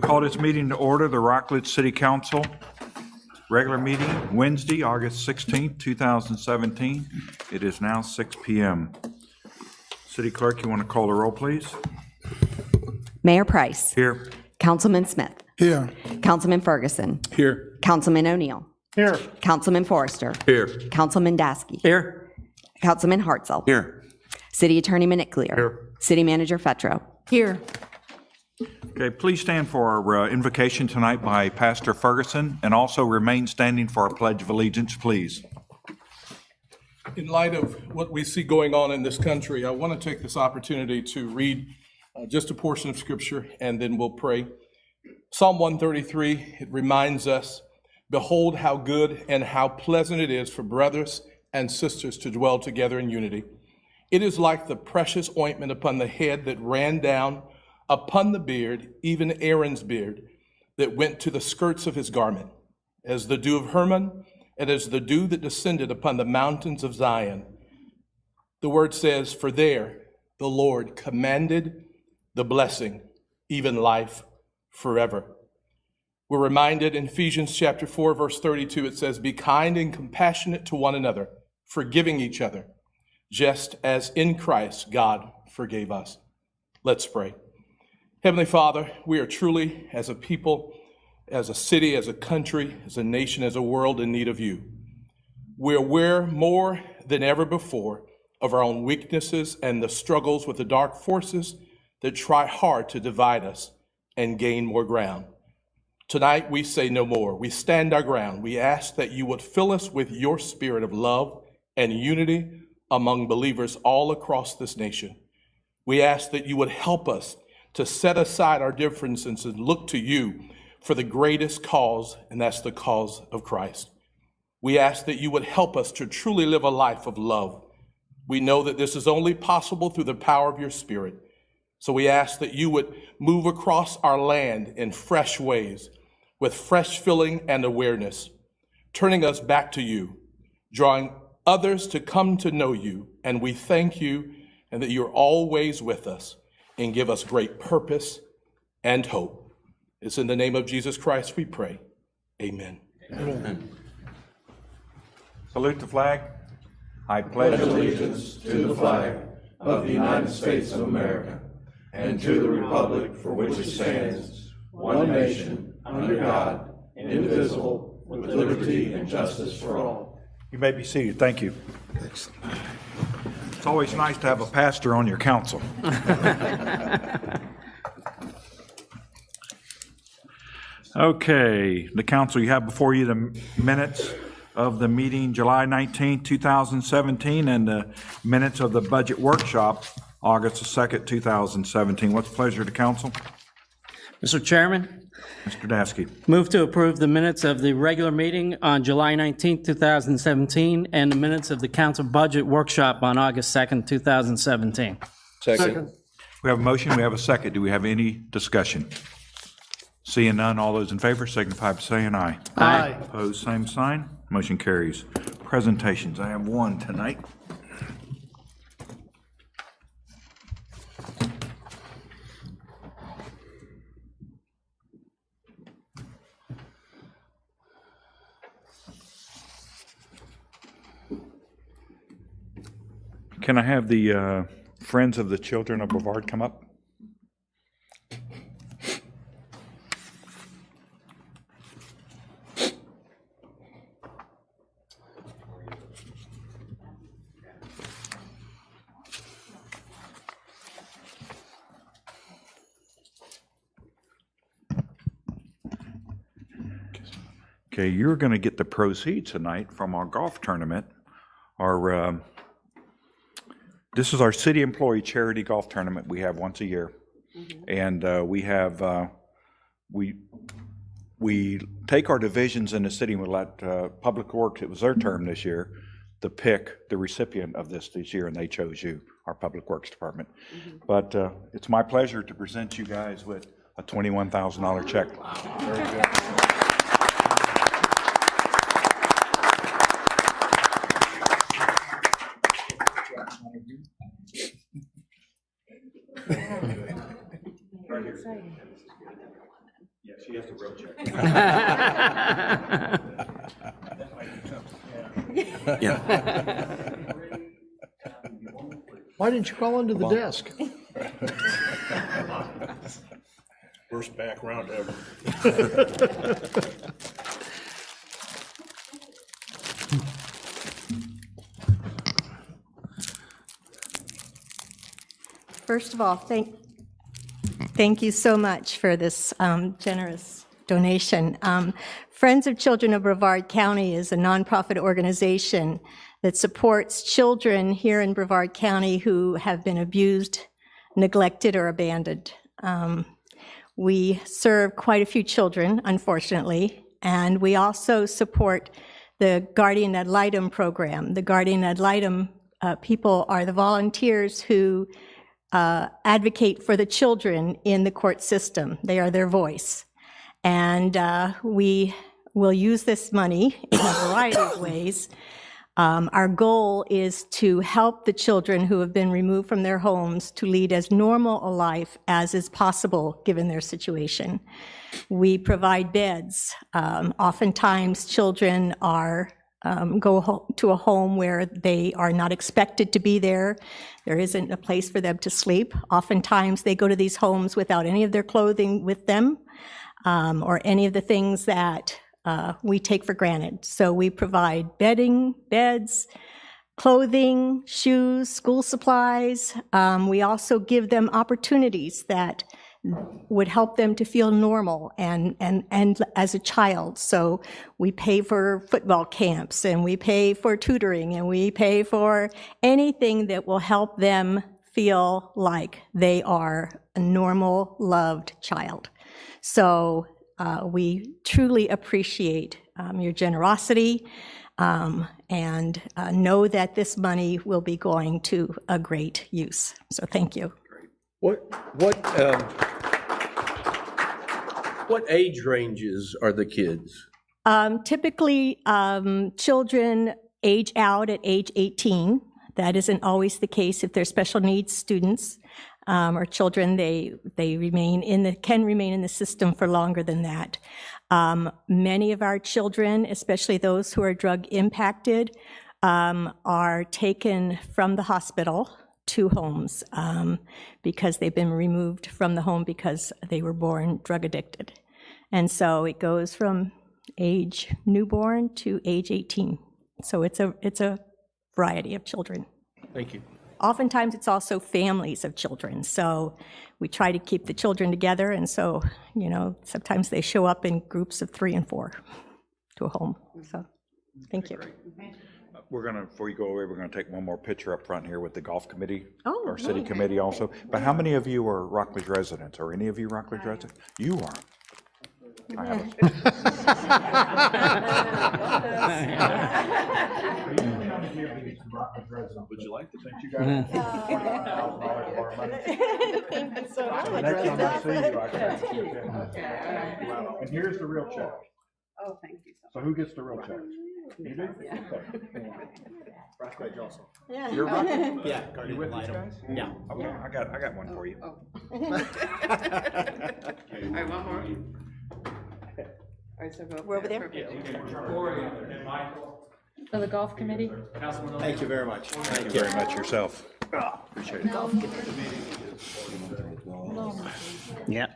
Call this meeting to order, the Rockledge City Council regular meeting, Wednesday, August 16th, 2017. It is now 6 p.m. City Clerk, you want to call the roll, please? Mayor Price. Here. Councilman Smith. Here. Councilman Ferguson. Here. Councilman O'Neill. Here. Councilman Forrester. Here. Councilman Dasky. Here. Councilman Hartzell. Here. City Attorney Miniclear. Here. City Manager Fetro. Here. Okay, please stand for our invocation tonight by Pastor Ferguson, and also remain standing for our Pledge of Allegiance, please. In light of what we see going on in this country, I want to take this opportunity to read just a portion of Scripture, and then we'll pray. Psalm 133, it reminds us, "Behold how good and how pleasant it is for brothers and sisters to dwell together in unity. It is like the precious ointment upon the head that ran down upon the beard, even Aaron's beard, that went to the skirts of his garment, as the dew of Hermon, and as the dew that descended upon the mountains of Zion." The word says, "For there the Lord commanded the blessing, even life forever." We're reminded in Ephesians chapter 4, verse 32, it says, "Be kind and compassionate to one another, forgiving each other, just as in Christ God forgave us." Let's pray. Heavenly Father, we are truly, as a people, as a city, as a country, as a nation, as a world, in need of you. We're aware more than ever before of our own weaknesses and the struggles with the dark forces that try hard to divide us and gain more ground. Tonight, we say no more. We stand our ground. We ask that you would fill us with your spirit of love and unity among believers all across this nation. We ask that you would help us to set aside our differences and look to you for the greatest cause, and that's the cause of Christ. We ask that you would help us to truly live a life of love. We know that this is only possible through the power of your Spirit. So we ask that you would move across our land in fresh ways, with fresh filling and awareness, turning us back to you, drawing others to come to know you. And we thank you, and that you're always with us, and give us great purpose and hope. It's in the name of Jesus Christ we pray. Amen. Amen. Salute the flag. I pledge allegiance to the flag of the United States of America and to the republic for which it stands, one nation, under God, indivisible, with liberty and justice for all. You may be seated. Thank you. It's always nice to have a pastor on your council. Okay, the council, you have before you the minutes of the meeting July 19, 2017, and the minutes of the budget workshop August 2nd, 2017. What's the pleasure of the council? Mr. Chairman, Mr. Dasky. move to approve the minutes of the regular meeting on July 19, 2017, and the minutes of the council budget workshop on August 2nd, 2017. Second. We have a motion, we have a second. Do we have any discussion? Seeing none, all those in favor signify by saying aye. Aye. Opposed, same sign. Motion carries. Presentations, I have one tonight. Can I have the Friends of the Children of Brevard come up? Okay, you're going to get the proceeds tonight from our golf tournament. This is our city employee charity golf tournament we have once a year. And we take our divisions in the city and we let Public Works, it was their term this year, to pick the recipient of this year, and they chose you, our Public Works Department. But it's my pleasure to present you guys with a $21,000 check. Very good. Yeah, she has to real check. Why didn't you call into the desk? Worst background ever. First of all, thank you so much for this generous donation. Friends of Children of Brevard County is a nonprofit organization that supports children here in Brevard County who have been abused, neglected, or abandoned. We serve quite a few children, unfortunately, and we also support the Guardian Ad Litem program. The Guardian Ad Litem people are the volunteers who advocate for the children in the court system. They are their voice. And we will use this money in a variety of ways. Our goal is to help the children who have been removed from their homes to lead as normal a life as is possible given their situation. We provide beds. Oftentimes children are go to a home where they are not expected to be there. There isn't a place for them to sleep. Oftentimes they go to these homes without any of their clothing with them, or any of the things that we take for granted. So we provide bedding, beds, clothing, shoes, school supplies. We also give them opportunities that would help them to feel normal and as a child. So we pay for football camps, and we pay for tutoring, and we pay for anything that will help them feel like they are a normal, loved child. So we truly appreciate your generosity, and know that this money will be going to a great use. So thank you. What age ranges are the kids? Typically, children age out at age 18. That isn't always the case if they're special needs students or children. They can remain in the system for longer than that. Many of our children, especially those who are drug impacted, are taken from the hospital to homes because they've been removed from the home because they were born drug addicted. And so it goes from age newborn to age 18. So it's a variety of children. Thank you. Oftentimes it's also families of children. So we try to keep the children together, and so, sometimes they show up in groups of 3 and 4 to a home. So thank you. Before you go away, we're gonna take one more picture up front here with the golf committee, Oh, our city nice. committee also. But how many of you are Rockledge residents? Are any of you Rockledge residents? You are. I have Would you like to thank you guys? Thank you so much. Next time I see you, I can. And here's the real check. Oh, thank you so So who gets the real check? You do? Rockledge also. Yeah. You're Rockledge? Yeah. You with these guys? Yeah. Okay, I got one for you. much. All right, one more. All right, so go. We're over there? Perfect. For the golf committee? Thank you very much. Thank you very much yourself. Appreciate it. Yeah.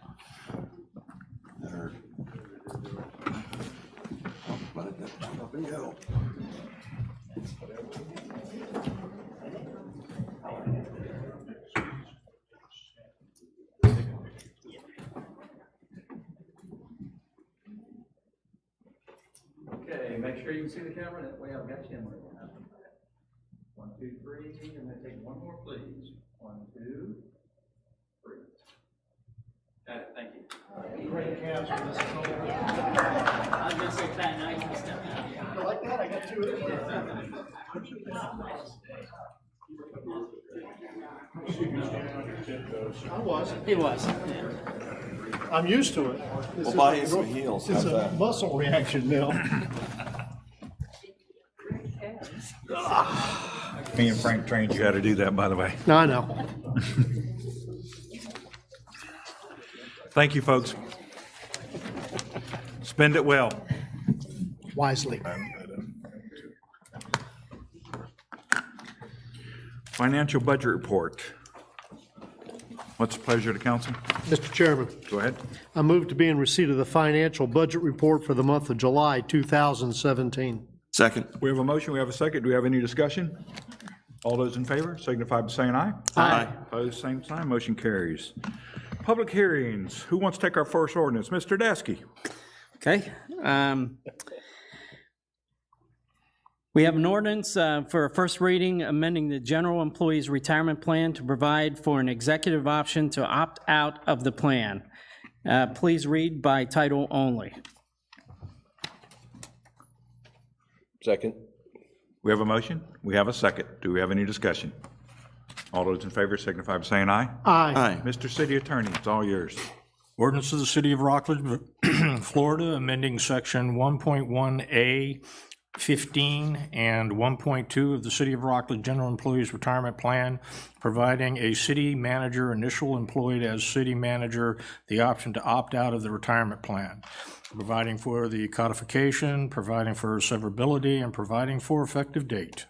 Okay, make sure you can see the camera, that way I've got you in there. 1, 2, 3, and then take one more, please. 1, 2, 3. Got it, thank you. Great cancer. This is over. I was gonna say, Pat, now you can step down. Like that, I got 2 of these. I was. He was. I'm used to it. We'll buy you some heels. It's a muscle reaction now. Me and Frank trained you how to do that, by the way. No, I know. Thank you, folks. Spend it well. Wisely. Financial budget report. What's the pleasure of the council? Mr. Chairman, Go ahead. I move to be in receipt of the financial budget report for the month of July 2017. Second. We have a motion, we have a second. Do we have any discussion? All those in favor signify by saying aye. Aye. Opposed, same sign, motion carries. Public hearings. Who wants to take our first ordinance? Mr. Dasky. Okay. We have an ordinance for a first reading amending the general employees retirement plan to provide for an executive option to opt out of the plan. Please read by title only. Second. We have a motion, we have a second. Do we have any discussion? All those in favor signify by saying aye. Aye. Mr. City Attorney, it's all yours. Ordinance of the City of Rockledge, Florida, amending Section 1.1A 15 and 1.2 of the City of Rockledge General Employees Retirement Plan, providing a city manager initial employed as city manager the option to opt out of the retirement plan, providing for the codification, providing for severability, and providing for effective date.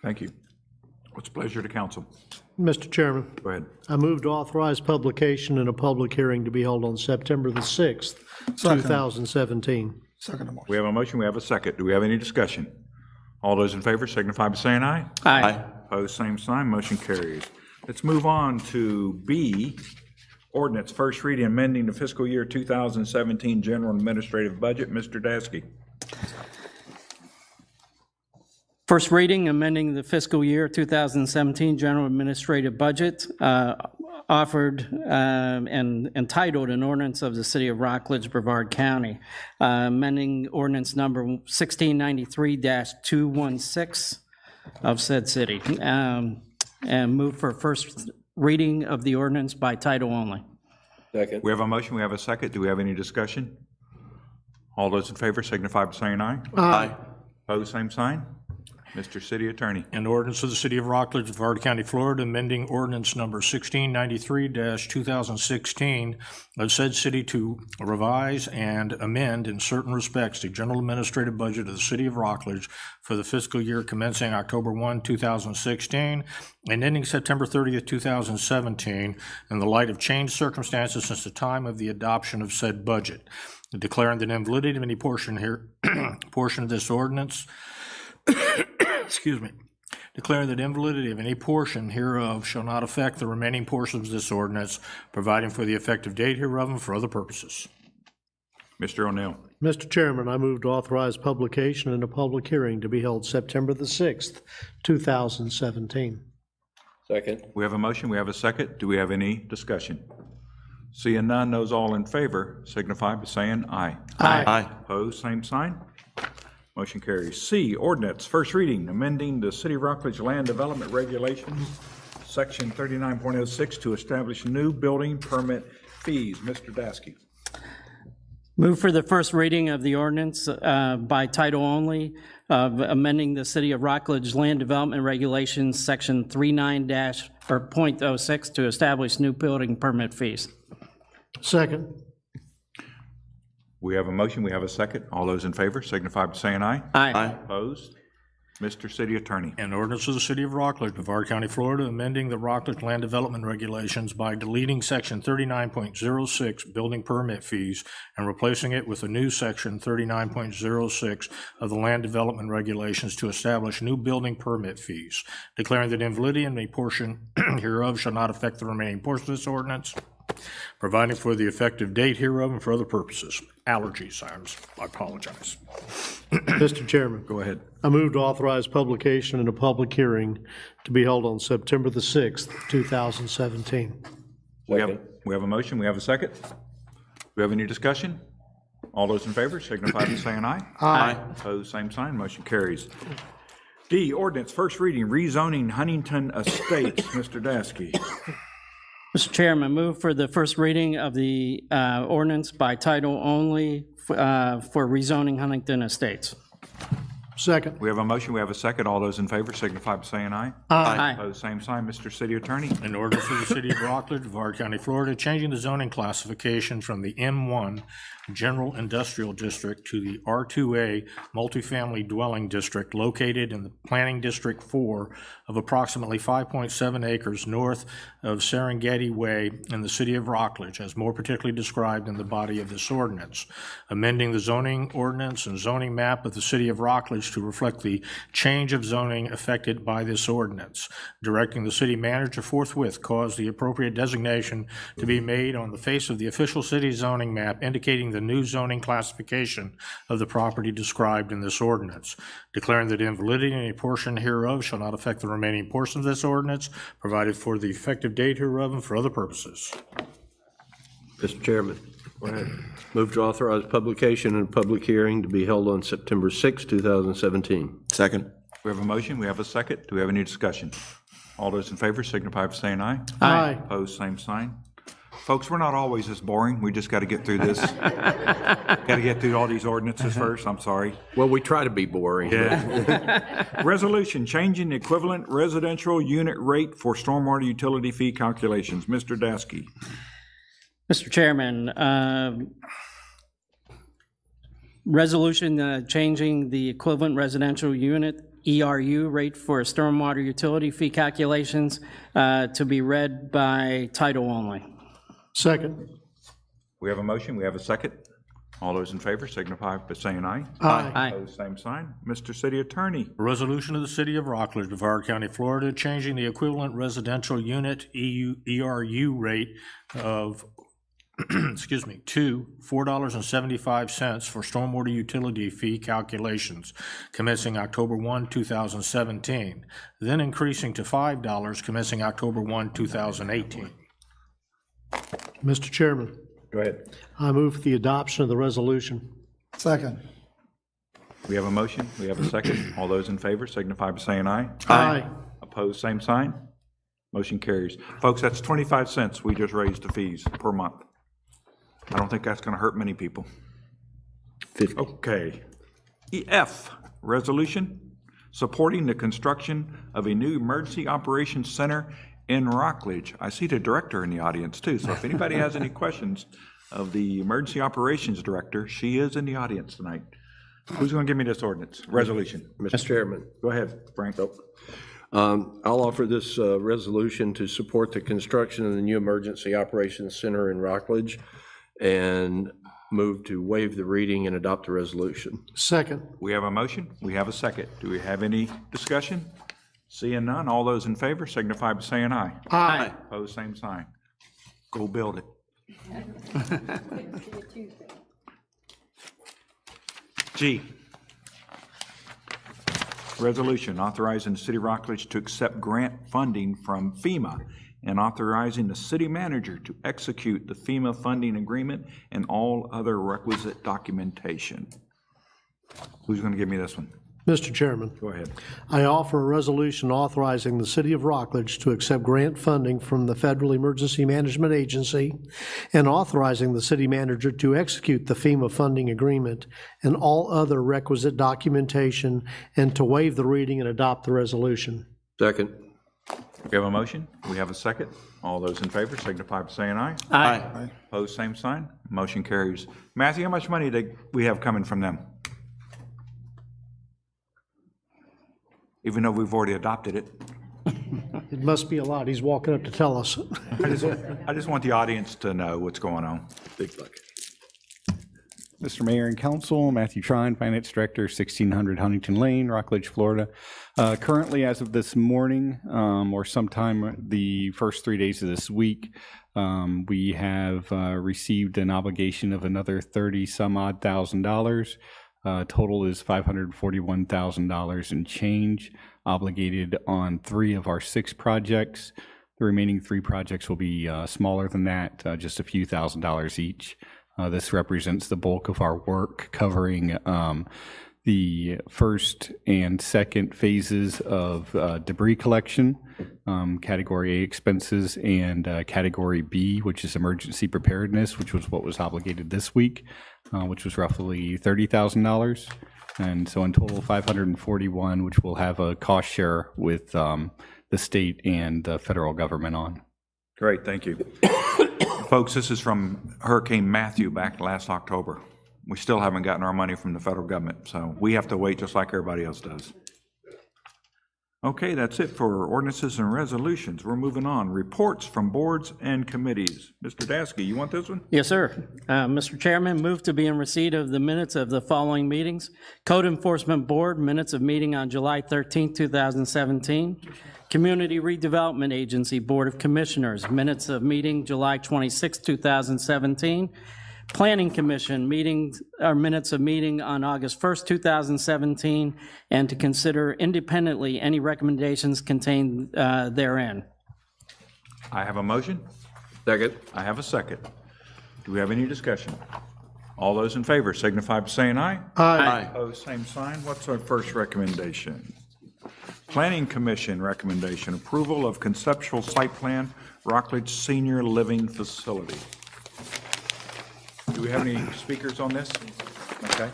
Thank you. What's the pleasure of the council? Mr. Chairman, Go ahead. I move to authorize publication and a public hearing to be held on September the 6th, 2017. We have a motion, we have a second. Do we have any discussion? All those in favor signify by saying aye. Aye. Opposed, same sign, motion carries. Let's move on to B, ordinance, first reading, amending the fiscal year 2017 general administrative budget. Mr. Dasky. First reading, amending the fiscal year 2017 general administrative budget, offered and entitled an ordinance of the City of Rockledge, Brevard County, amending ordinance number 1693-216 of said city, and move for first reading of the ordinance by title only. Second. We have a motion, we have a second. Do we have any discussion? All those in favor signify by saying aye. Aye. Opposed, same sign. Mr. City Attorney. An ordinance of the City of Rockledge, Brevard County, Florida, amending ordinance number 1693-2016 of said city to revise and amend in certain respects the general administrative budget of the City of Rockledge for the fiscal year commencing October 1, 2016, and ending September 30th, 2017, in the light of changed circumstances since the time of the adoption of said budget, declaring the invalidity of any portion of this ordinance excuse me, declaring that invalidity of any portion hereof shall not affect the remaining portions of this ordinance, providing for the effective date hereof and for other purposes. Mr. O'Neill. Mr. Chairman, I move to authorize publication and a public hearing to be held September the 6th, 2017. Second. We have a motion, we have a second. Do we have any discussion? Seeing none, those all in favor signify by saying aye. Aye. Opposed, same sign. Motion carries. C, ordinance, first reading, amending the City of Rockledge Land Development Regulations, Section 39.06, to establish new building permit fees. Mr. Dasky. Move for the first reading of the ordinance by title only of amending the City of Rockledge Land Development Regulations, Section 39.06, to establish new building permit fees. Second. We have a motion, we have a second. All those in favor signify by saying aye. Aye. Opposed? Mr. City Attorney. An ordinance of the City of Rockledge, Brevard County, Florida, amending the Rockledge Land Development Regulations by deleting Section 39.06 building permit fees and replacing it with a new Section 39.06 of the Land Development Regulations to establish new building permit fees, declaring that invalidity in any portion hereof shall not affect the remaining portion of this ordinance, providing for the effective date hereof and for other purposes. Allergies, I apologize. Mr. Chairman. Go ahead. I move to authorize publication and a public hearing to be held on September the 6th, 2017. We have a motion, we have a second. Do we have any discussion? All those in favor signify by saying aye. Aye. Opposed, same sign, motion carries. D, ordinance, first reading, rezoning Huntington Estates. Mr. Dasky. Mr. Chairman, move for the first reading of the ordinance by title only for rezoning Huntington Estates. Second. We have a motion, we have a second. All those in favor signify by saying aye. Aye. Opposed, same sign. Mr. City Attorney. In order for the city of Rockledge, Brevard County, Florida, changing the zoning classification from the M1 General Industrial District to the R2A Multifamily Dwelling District located in the Planning District 4 of approximately 5.7 acres north of Serengeti Way in the city of Rockledge, as more particularly described in the body of this ordinance. Amending the zoning ordinance and zoning map of the city of Rockledge to reflect the change of zoning affected by this ordinance. Directing the city manager forthwith cause the appropriate designation to be made on the face of the official city zoning map indicating the new zoning classification of the property described in this ordinance. Declaring that invalidity in any portion hereof shall not affect the remaining portion of this ordinance, provided for the effective date hereof and for other purposes. Mr. Chairman. Go ahead. Move to authorize publication and public hearing to be held on September 6, 2017. Second. We have a motion, we have a second. Do we have any discussion? All those in favor signify by saying aye. Aye. Opposed, same sign. Folks, we're not always this boring. We just got to get through this. Got to get through all these ordinances first. I'm sorry. Well, we try to be boring. Resolution changing the equivalent residential unit rate for stormwater utility fee calculations. Mr. Dasky. Mr. Chairman, resolution changing the equivalent residential unit ERU rate for stormwater utility fee calculations to be read by title only. Second. We have a motion, we have a second. All those in favor signify by saying aye. Aye. Aye. Opposed, same sign. Mr. City Attorney. A resolution of the city of Rockledge, Brevard County, Florida, changing the equivalent residential unit ERU rate of excuse me, to $4.75 for stormwater utility fee calculations commencing October 1, 2017, then increasing to $5 commencing October 1, 2018. Mr. Chairman, Go ahead. I move for the adoption of the resolution. Second. We have a motion, we have a second. All those in favor signify by saying aye. Aye. Opposed, same sign. Motion carries. Folks, that's 25 cents we just raised the fees per month. I don't think that's going to hurt many people. 50. Okay. EF, resolution supporting the construction of a new emergency operations center in Rockledge. I see the director in the audience too, so if anybody has any questions of the emergency operations director, she is in the audience tonight. Who's going to give me this ordinance, resolution? Mr. Chairman. Go ahead, Frank. I'll offer this resolution to support the construction of the new emergency operations center in Rockledge and move to waive the reading and adopt the resolution. Second. We have a motion, we have a second. Do we have any discussion? Seeing none, all those in favor signify by saying aye. Aye. Opposed, same sign. Go build it. G, resolution authorizing the city of Rockledge to accept grant funding from FEMA and authorizing the city manager to execute the FEMA funding agreement and all other requisite documentation. Who's going to give me this one? Mr. Chairman, Go ahead. I offer a resolution authorizing the city of Rockledge to accept grant funding from the Federal Emergency Management Agency and authorizing the city manager to execute the FEMA funding agreement and all other requisite documentation and to waive the reading and adopt the resolution. Second. We have a motion, we have a second. All those in favor signify by saying aye. Aye. Opposed, same sign. Motion carries. Matthew, how much money do we have coming from them? Even though we've already adopted it. It must be a lot. He's walking up to tell us. I just want the audience to know what's going on. Big bucket. Mr. Mayor and Council, Matthew Trine, Finance Director, 1600 Huntington Lane, Rockledge, Florida. Currently, as of this morning, or sometime the first 3 days of this week, we have received an obligation of another $30-some-odd thousand. Total is $541,000 and change obligated on 3 of our 6 projects. The remaining 3 projects will be smaller than that, just a few $1,000s each. This represents the bulk of our work covering the first and second phases of debris collection, Category A expenses, and Category B, which is emergency preparedness, which was what was obligated this week, which was roughly $30,000. And so in total, 541, which will have a cost share with the state and the federal government on. Great, thank you. Folks, this is from Hurricane Matthew back last October. We still haven't gotten our money from the federal government, so we have to wait just like everybody else does. Okay, that's it for ordinances and resolutions. We're moving on. Reports from boards and committees. Mr. Dasky, you want this one? Yes, sir. Mr. Chairman, move to be in receipt of the minutes of the following meetings. Code Enforcement Board, minutes of meeting on July 13, 2017. Community Redevelopment Agency Board of Commissioners, minutes of meeting July 26, 2017. Planning Commission meetings, or minutes of meeting on August 1st, 2017, and to consider independently any recommendations contained therein. I have a motion. Second. I have a second. Do we have any discussion? All those in favor signify by saying aye. Aye. Opposed, same sign. What's our first recommendation? Planning Commission recommendation, approval of conceptual site plan, Rockledge Senior Living Facility. Do we have any speakers on this? Okay.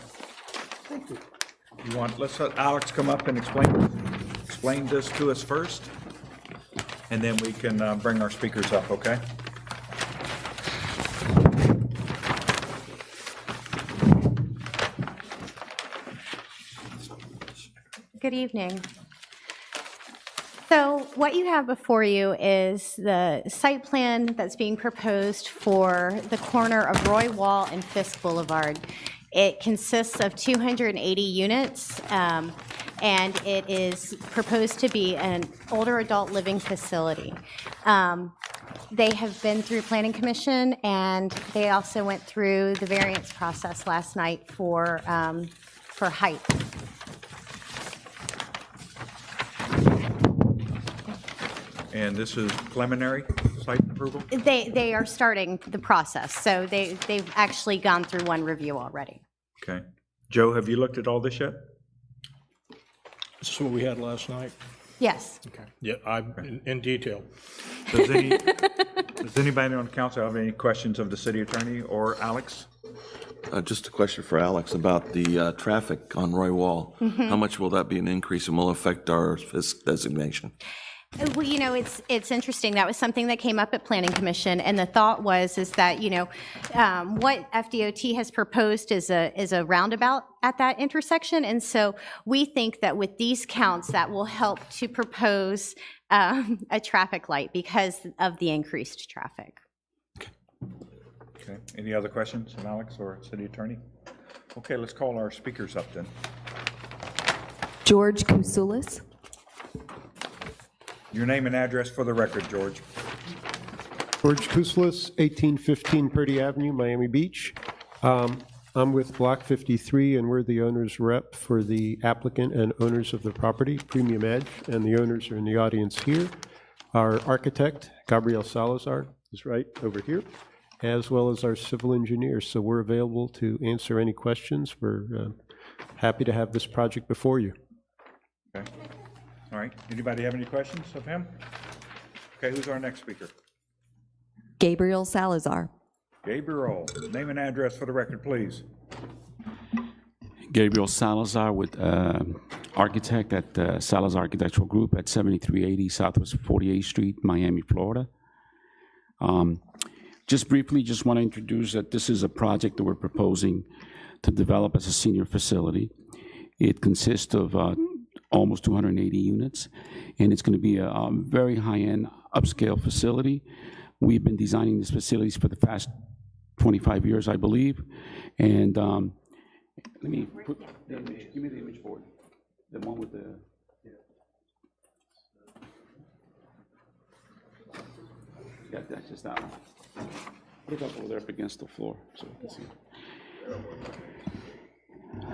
Let's let Alex come up and explain this to us first, and then we can bring our speakers up, okay? Good evening. So what you have before you is the site plan that's being proposed for the corner of Roy Wall and Fisk Boulevard. It consists of 280 units, and it is proposed to be an older adult living facility. They have been through Planning Commission, and they also went through the variance process last night for height. And this is preliminary site approval? They are starting the process, so they've actually gone through one review already. Okay. Joe, have you looked at all this yet? Is this what we had last night? Yes. Okay. Yeah, in detail. Does anybody on the council have any questions of the city attorney or Alex? Just a question for Alex about the traffic on Roy Wall. Mm-hmm. How much will that be an increase and will affect our Fisk designation? Well, you know, it's interesting. That was something that came up at Planning Commission, and the thought is that, you know, what FDOT has proposed is a roundabout at that intersection, and so we think that with these counts, that will help to propose a traffic light because of the increased traffic. Okay. Any other questions of Alex or city attorney? Okay, let's call our speakers up then. George Kousoulis. Your name and address for the record, George. George Kousoulis, 1815 Purdy Avenue, Miami Beach. I'm with Block 53, and we're the owner's rep for the applicant and owners of the property, Premium Edge, and the owners are in the audience here. Our architect, Gabriel Salazar, is right over here, as well as our civil engineers. So we're available to answer any questions. We're happy to have this project before you. Okay. All right. Anybody have any questions of him? Okay, who's our next speaker? Gabriel Salazar. Gabriel, name and address for the record, please. Gabriel Salazar with architect at Salazar Architectural Group at 7380 Southwest 48th Street, Miami, Florida. Just briefly, just want to introduce that this is a project that we're proposing to develop as a senior facility. It consists of almost 280 units, and it's going to be a very high-end upscale facility. We've been designing these facilities for the past 25 years, I believe. And let me put the image, give me the image board, the one with the, yeah, that's just that one. Put it up over there up against the floor so we can see.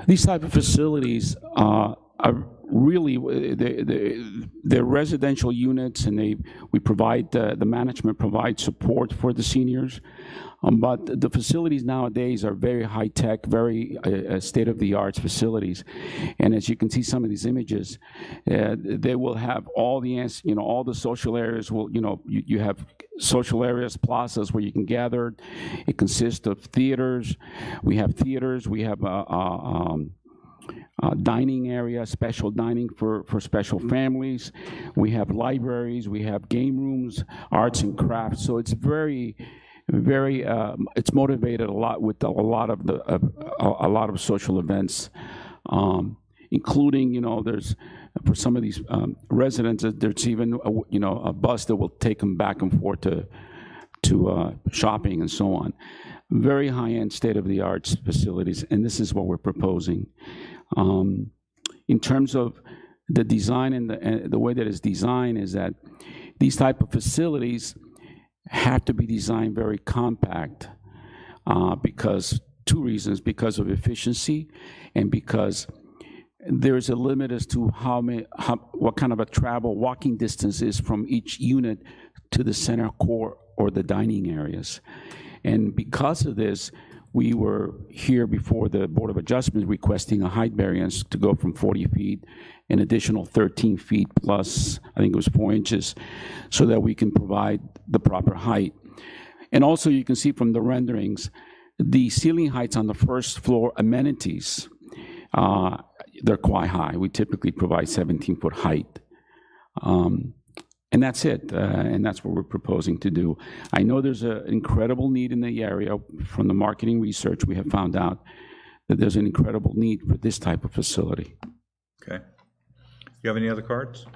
These type of facilities are really, they're residential units, and we provide, the management provides support for the seniors. But the facilities nowadays are very high-tech, very state-of-the-art facilities. And as you can see some of these images, they will have all the, all the social areas will, you have social areas, plazas where you can gather. It consists of theaters. We have theaters. We have dining area, special dining for special families. We have libraries, we have game rooms, arts and crafts. So it's very, it's motivated a lot with a lot of social events, including, you know, there's, for some of these residents, there's even, a bus that will take them back and forth to shopping and so on. Very high-end, state-of-the-art facilities, and this is what we're proposing. In terms of the design and the way that it's designed is that these type of facilities have to be designed very compact because, two reasons, because of efficiency and because there's a limit as to what kind of a walking distance is from each unit to the center core or the dining areas. And because of this, we were here before the Board of Adjustment requesting a height variance to go from 40 feet, an additional 13 feet plus, I think it was 4 inches, so that we can provide the proper height. And also you can see from the renderings, the ceiling heights on the first floor amenities, they're quite high. We typically provide 17-foot height. And that's it, and that's what we're proposing to do. I know there's an incredible need in the area. From the marketing research, we have found out that there's an incredible need for this type of facility. Okay. You have any other cards?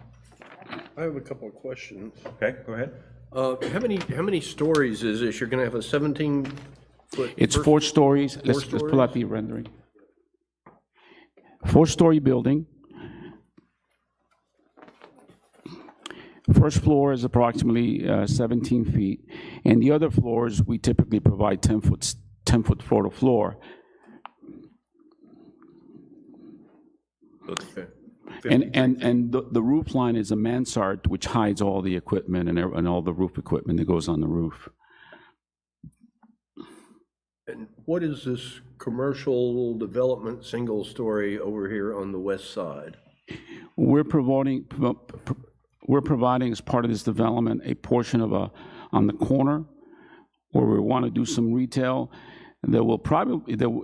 I have a couple of questions. Okay, go ahead. How many stories is this? You're going to have a 17-foot? It's 4 stories. Let's pull out the rendering. 4-story building. First floor is approximately 17 feet, and the other floors, we typically provide 10-foot floor to floor. Okay. And the roof line is a mansard, which hides all the equipment and all the roof equipment that goes on the roof. And what is this commercial development single story over here on the west side? We're providing as part of this development a portion of on the corner where we want to do some retail that will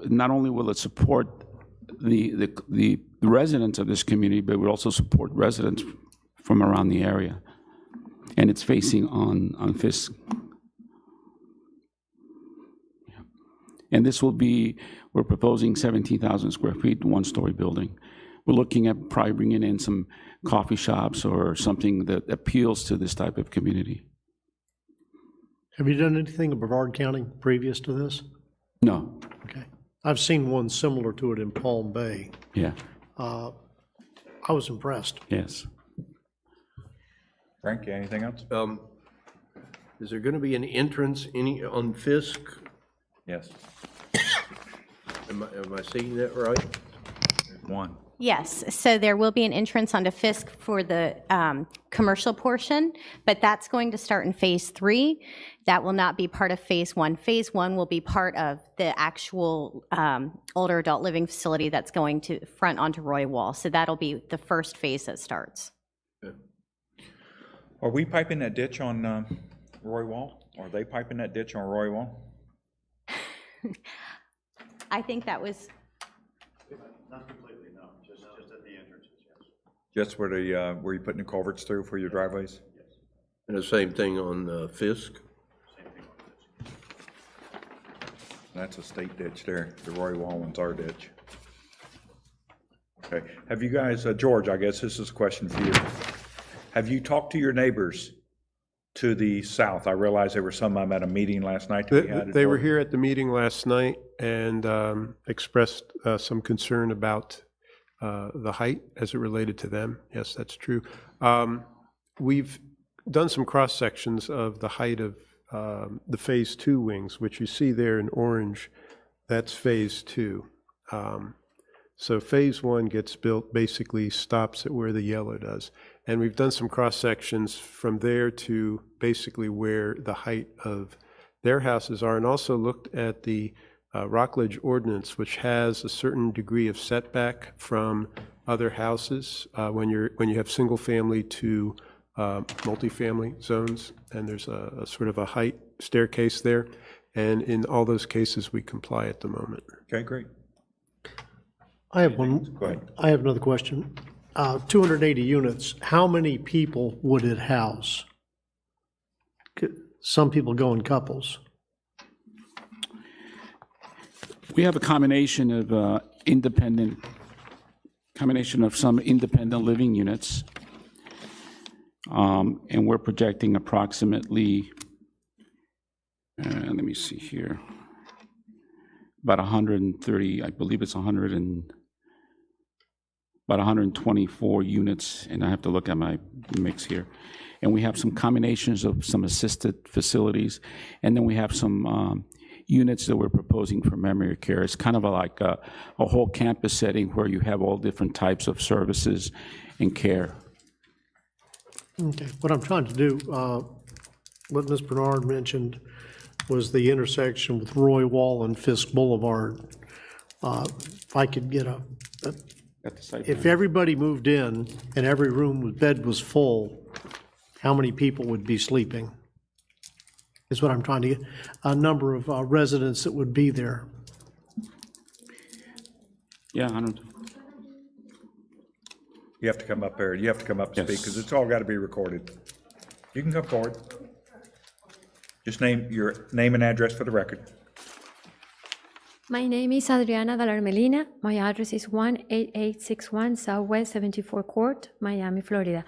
not only will it support the residents of this community, but will also support residents from around the area. And it's facing on Fisk. And this will be, we're proposing 17,000 square feet, 1-story building. We're looking at probably bringing in some coffee shops or something that appeals to this type of community. Have you done anything in Brevard County previous to this? No. Okay. I've seen one similar to it in Palm Bay. Yeah. I was impressed. Yes. Frank, anything else? Is there going to be an entrance on Fisk? Yes. Am I seeing that right? One. Yes, so there will be an entrance onto Fisk for the commercial portion, but that's going to start in Phase 3. That will not be part of Phase 1. Phase 1 will be part of the actual older adult living facility that's going to front onto Roy Wall. So that'll be the first phase that starts. Yeah. Are we piping that ditch on Roy Wall? Are they piping that ditch on Roy Wall? I think that was... Not completely, no. Just at the entrances, yes. Just where where you're putting the culverts through for your driveways? Yes. And the same thing on Fisk? Same thing on this. That's a state ditch there. The Roy Wall one's our ditch. Okay. Have you guys, George, I guess this is a question for you. Have you talked to your neighbors to the south? I realize there were some at a meeting last night. They were here at the meeting last night and expressed some concern about the height as it related to them. Yes, that's true. We've done some cross sections of the height of the Phase 2 wings, which you see there in orange. That's Phase 2. So Phase 1 gets built, basically stops at where the yellow does. And we've done some cross sections from there to basically where the height of their houses are, and also looked at the Rockledge ordinance, which has a certain degree of setback from other houses when you have single family to multifamily zones, and there's a sort of a height staircase there. And in all those cases, we comply at the moment. Okay, great. I have one. Go ahead. I have another question. 280 units, how many people would it house? Some people go in couples. We have a combination of some independent living units. And we're projecting approximately, let me see here, about 130, I believe it's about 124 units, and I have to look at my mix here. And we have some combinations of some assisted facilities, and then we have some units that we're proposing for memory care. It's kind of like a whole campus setting where you have all different types of services and care. Okay, what I'm trying to do, what Ms. Bernard mentioned was the intersection with Roy Wall and Fisk Boulevard. If I could get if everybody moved in and every room with bed was full, how many people would be sleeping? Is what I'm trying to get, a number of residents that would be there. Yeah, 100. You have to come up there, you have to come up and speak, because it's all got to be recorded. You can come forward. Just name your name and address for the record. My name is Adriana Dalar Melina. My address is 18861 Southwest 74 Court, Miami, Florida.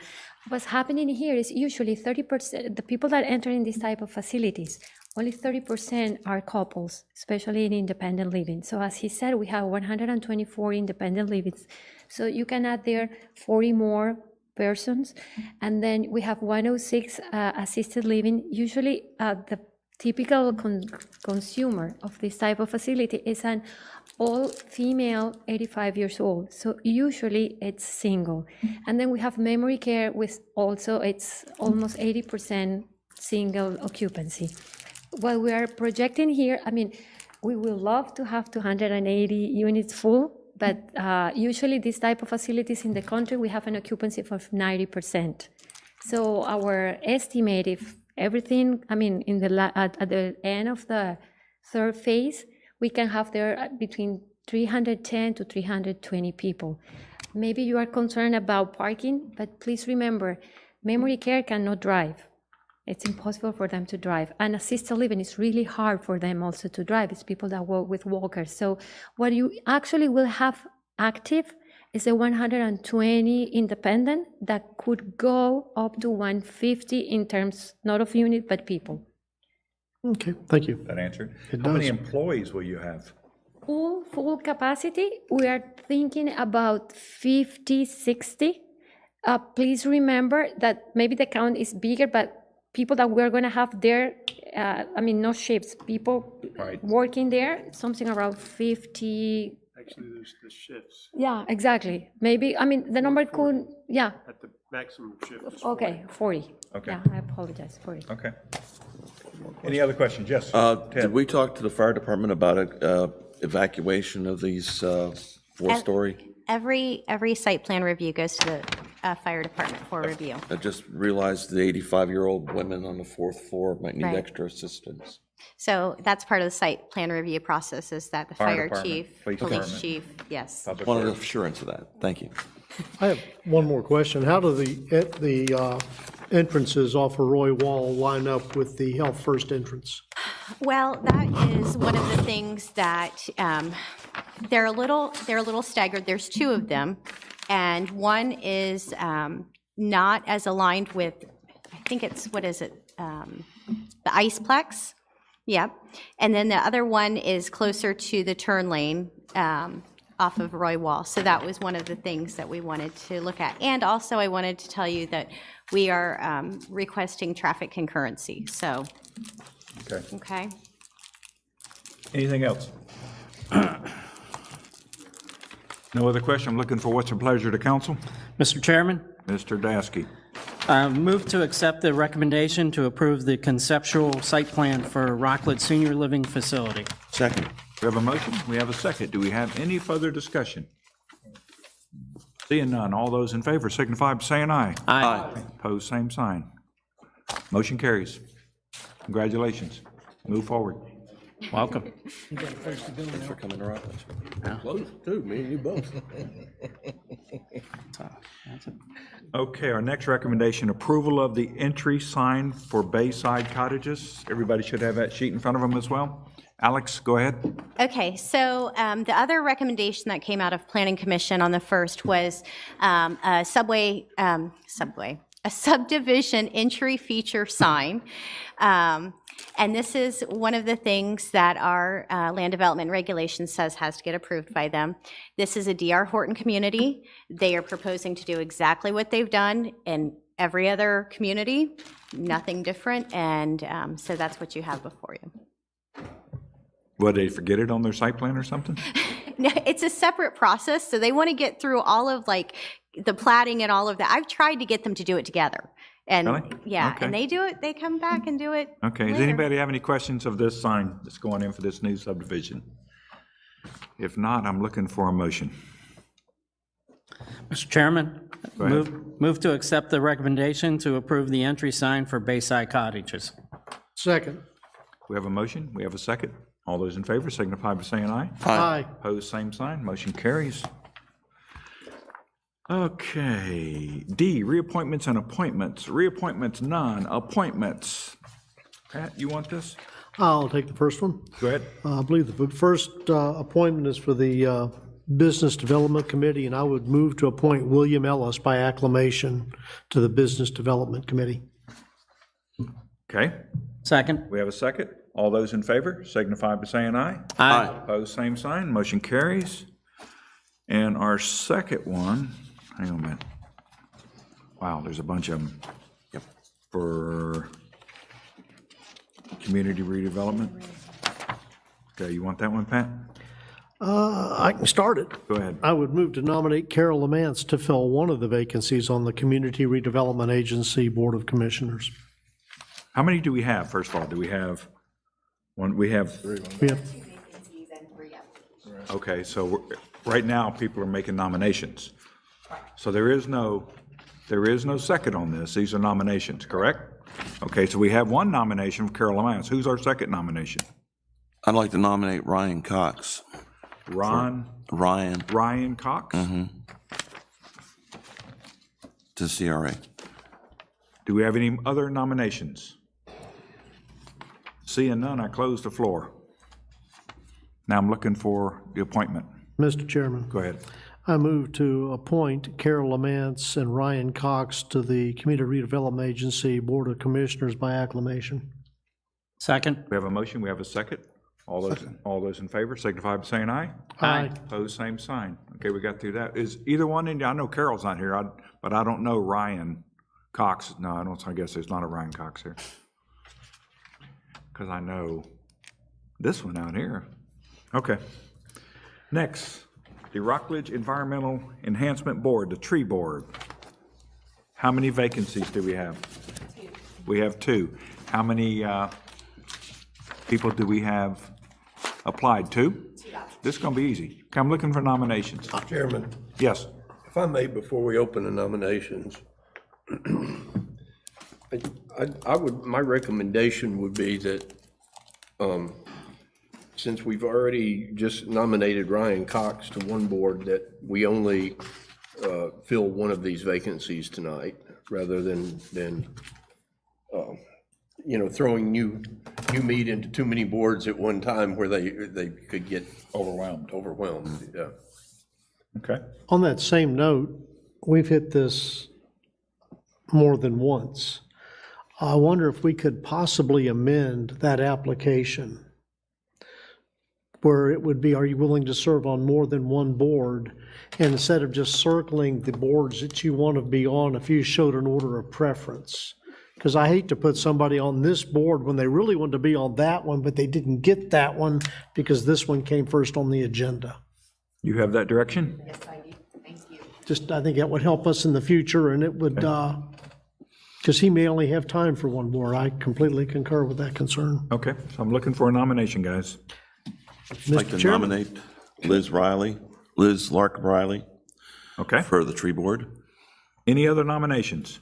What's happening here is usually 30%, the people that enter in this type of facilities, only 30% are couples, especially in independent living. So as he said, we have 124 independent livings. So you can add there 40 more persons. And then we have 106 assisted living. Usually the typical consumer of this type of facility is an all-female, 85 years old. So usually it's single. And then we have memory care with also, it's almost 80% single occupancy. What we are projecting here, I mean, we will love to have 280 units full, but usually this type of facilities in the country, we have an occupancy of 90%. So our estimate, if everything, I mean, in the at the end of the third phase, we can have there between 310 to 320 people. Maybe you are concerned about parking, but please remember, memory care cannot drive. It's impossible for them to drive. And assisted living is really hard for them also to drive. It's people that work with walkers. So what you actually will have active is a 120 independent that could go up to 150 in terms, not of unit, but people. Okay, thank you. That answered. It How many does. employees will you have? Full capacity, we are thinking about 50, 60. Please remember that maybe the count is bigger, but people that we're going to have there, I mean, no shifts, people working there, something around 50. Actually, there's the shifts. Yeah, exactly. Maybe, I mean, the number could, yeah. At the maximum shift is 40. Okay, 40. Okay. Yeah, I apologize, 40. Okay. Any other questions? Yes. Did we talk to the fire department about evacuation of these four-story? Every site plan review goes to the fire department for review. I just realized the 85-year-old women on the fourth floor might need Right. extra assistance. So that's part of the site plan review process, is that the Fire fire department, chief, police police department. chief, yes. Wanted assurance of that. Thank you. I have one more question. How do the entrances off of Roy Wall line up with the Health First entrance? Well, that is one of the things that they're a little staggered. There's two of them, and one is not as aligned with, I think it's, what is it, the Iceplex? Yep. And then the other one is closer to the turn lane off of Roy Wall. So that was one of the things that we wanted to look at. And also I wanted to tell you that we are requesting traffic concurrency, so. Okay. Okay. Anything else? No other question? I'm looking for what's a pleasure to council? Mr. Chairman, Mr. Dasky. move to accept the recommendation to approve the conceptual site plan for Rockledge Senior Living Facility. Second. We have a motion, we have a second. Do we have any further discussion? Seeing none, all those in favor signify by saying aye. Aye. Opposed, same sign. Motion carries. Congratulations. Move forward. Welcome. Thanks for coming to Rockledge. Close, too, me and you both. Okay, our next recommendation, approval of the entry sign for Bayside Cottages. Everybody should have that sheet in front of them as well. Alex, go ahead. Okay, so the other recommendation that came out of Planning Commission on the first was a subdivision entry feature sign. And this is one of the things that our land development regulation says has to get approved by them. This is a D.R. Horton community. They are proposing to do exactly what they've done in every other community, nothing different, and so that's what you have before you. What, did they forget it on their site plan or something? No, it's a separate process, so they want to get through all of like the plating and all of that. I've tried to get them to do it together. And Really? yeah, Okay. and they do it, they come back and do it. Okay, does later. anybody have any questions of this sign that's going in for this new subdivision? If not, I'm looking for a motion. Mr. Chairman, Go ahead. move to accept the recommendation to approve the entry sign for Bayside Cottages. Second. We have a motion, we have a second. All those in favor signify by saying aye. Aye. Opposed, same sign, motion carries. Okay, D, reappointments and appointments. Reappointments, none. Appointments. Pat, you want this? I'll take the first one. Go ahead. I believe the first appointment is for the Business Development Committee, and I would move to appoint William Ellis by acclamation to the Business Development Committee. Okay, Second. we have a second. All those in favor signify by saying aye. Aye. Opposed, same sign, motion carries. And our second one, hang on a minute. Wow, there's a bunch of them. Yep. For community redevelopment. Okay, you want that one, Pat? I can start it. Go ahead. I would move to nominate Carol Lamance to fill one of the vacancies on the Community Redevelopment Agency Board of Commissioners. How many do we have, first of all? Do we have one? We have three. We have Okay, so right now, people are making nominations. So there is no second on this. These are nominations, correct? Okay, so we have one nomination for Carol Lamance. Who's our second nomination? I'd like to nominate Ryan Cox. Ryan Cox? To CRA. Do we have any other nominations? Seeing none, I close the floor. Now I'm looking for the appointment. Mr. Chairman. Go ahead. I move to appoint Carol Lamance and Ryan Cox to the Community Redevelopment Agency Board of Commissioners by acclamation. Second. We have a motion, we have a second. All those in favor signify by saying aye. Aye. Opposed, same sign. Okay, we got through that. Is either one in, I know Carol's not here, but I don't know Ryan Cox. No, I guess there's not a Ryan Cox here. Because I know this one out here. Okay. Next, the Rockledge Environmental Enhancement Board, the tree board. How many vacancies do we have? Two. We have two. How many people do we have applied? Two? This is going to be easy. Okay, I'm looking for nominations. Chairman, Yes. if I may, before we open the nominations, my recommendation would be that, since we've already just nominated Ryan Cox to one board, that we only fill one of these vacancies tonight, rather than throwing new meat into too many boards at one time where they could get overwhelmed, yeah. Okay. On that same note, we've hit this more than once. I wonder if we could possibly amend that application where it would be, are you willing to serve on more than one board? And instead of just circling the boards that you want to be on, if you showed an order of preference. Because I hate to put somebody on this board when they really want to be on that one, but they didn't get that one because this one came first on the agenda. You have that direction? Yes, I do. Thank you. Just, I think that would help us in the future, and it would, because he may only have time for one board. I completely concur with that concern. Okay, so I'm looking for a nomination, guys. I'd like Mr. to Chairman. nominate Liz Lark Riley. Okay. For the tree board. Any other nominations?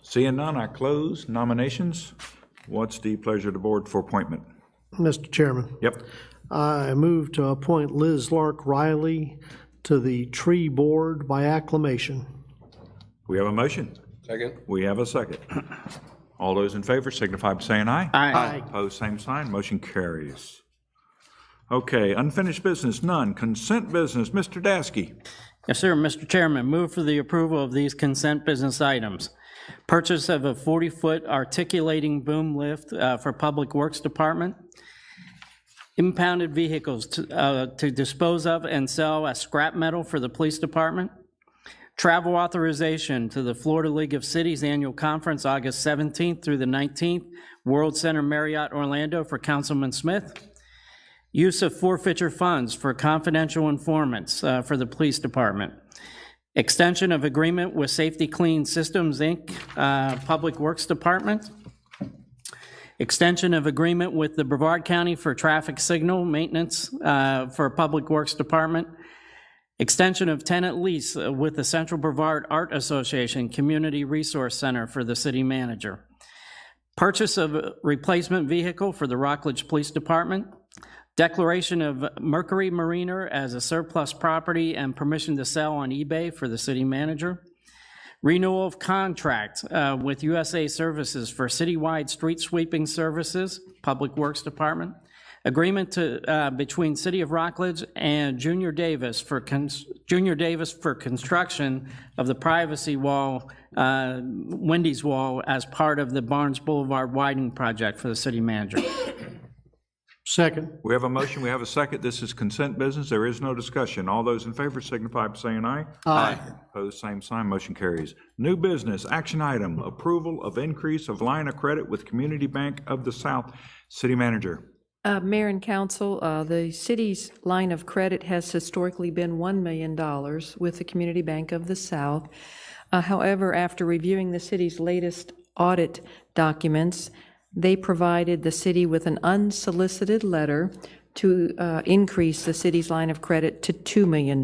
Seeing none, I close nominations. What's the pleasure of the board for appointment? Mr. Chairman, Yep. I move to appoint Liz Lark Riley to the Tree Board by acclamation. We have a motion. Second. We have a second. All those in favor signify by saying aye. Aye. Opposed, same sign. Motion carries. Okay, unfinished business, none. Consent business, Mr. Dasky. Yes, sir. Mr. Chairman, move for the approval of these consent business items. Purchase of a 40-foot articulating boom lift for Public Works Department. Impounded vehicles to dispose of and sell as scrap metal for the Police Department. Travel authorization to the Florida League of Cities Annual Conference, August 17th through the 19th, World Center Marriott Orlando for Councilman Smith. Use of forfeiture funds for confidential informants for the Police Department. Extension of agreement with Safety Clean Systems, Inc., Public Works Department. Extension of agreement with the Brevard County for traffic signal maintenance for Public Works Department. Extension of tenant lease with the Central Brevard Art Association Community Resource Center for the city manager. Purchase of a replacement vehicle for the Rockledge Police Department. Declaration of Mercury Mariner as a surplus property and permission to sell on eBay for the city manager. Renewal of contract with USA Services for citywide street sweeping services, Public Works Department. Agreement between City of Rockledge and Junior Davis for construction of the privacy wall, Wendy's wall, as part of the Barnes Boulevard widening project for the city manager. Second. We have a motion, we have a second. This is consent business. There is no discussion. All those in favor signify by saying aye. Aye. Opposed, same sign. Motion carries. New business, action item, approval of increase of line of credit with Community Bank of the South. City manager. Mayor and council, the city's line of credit has historically been $1 million with the Community Bank of the South. However, after reviewing the city's latest audit documents, they provided the city with an unsolicited letter to increase the city's line of credit to $2 million.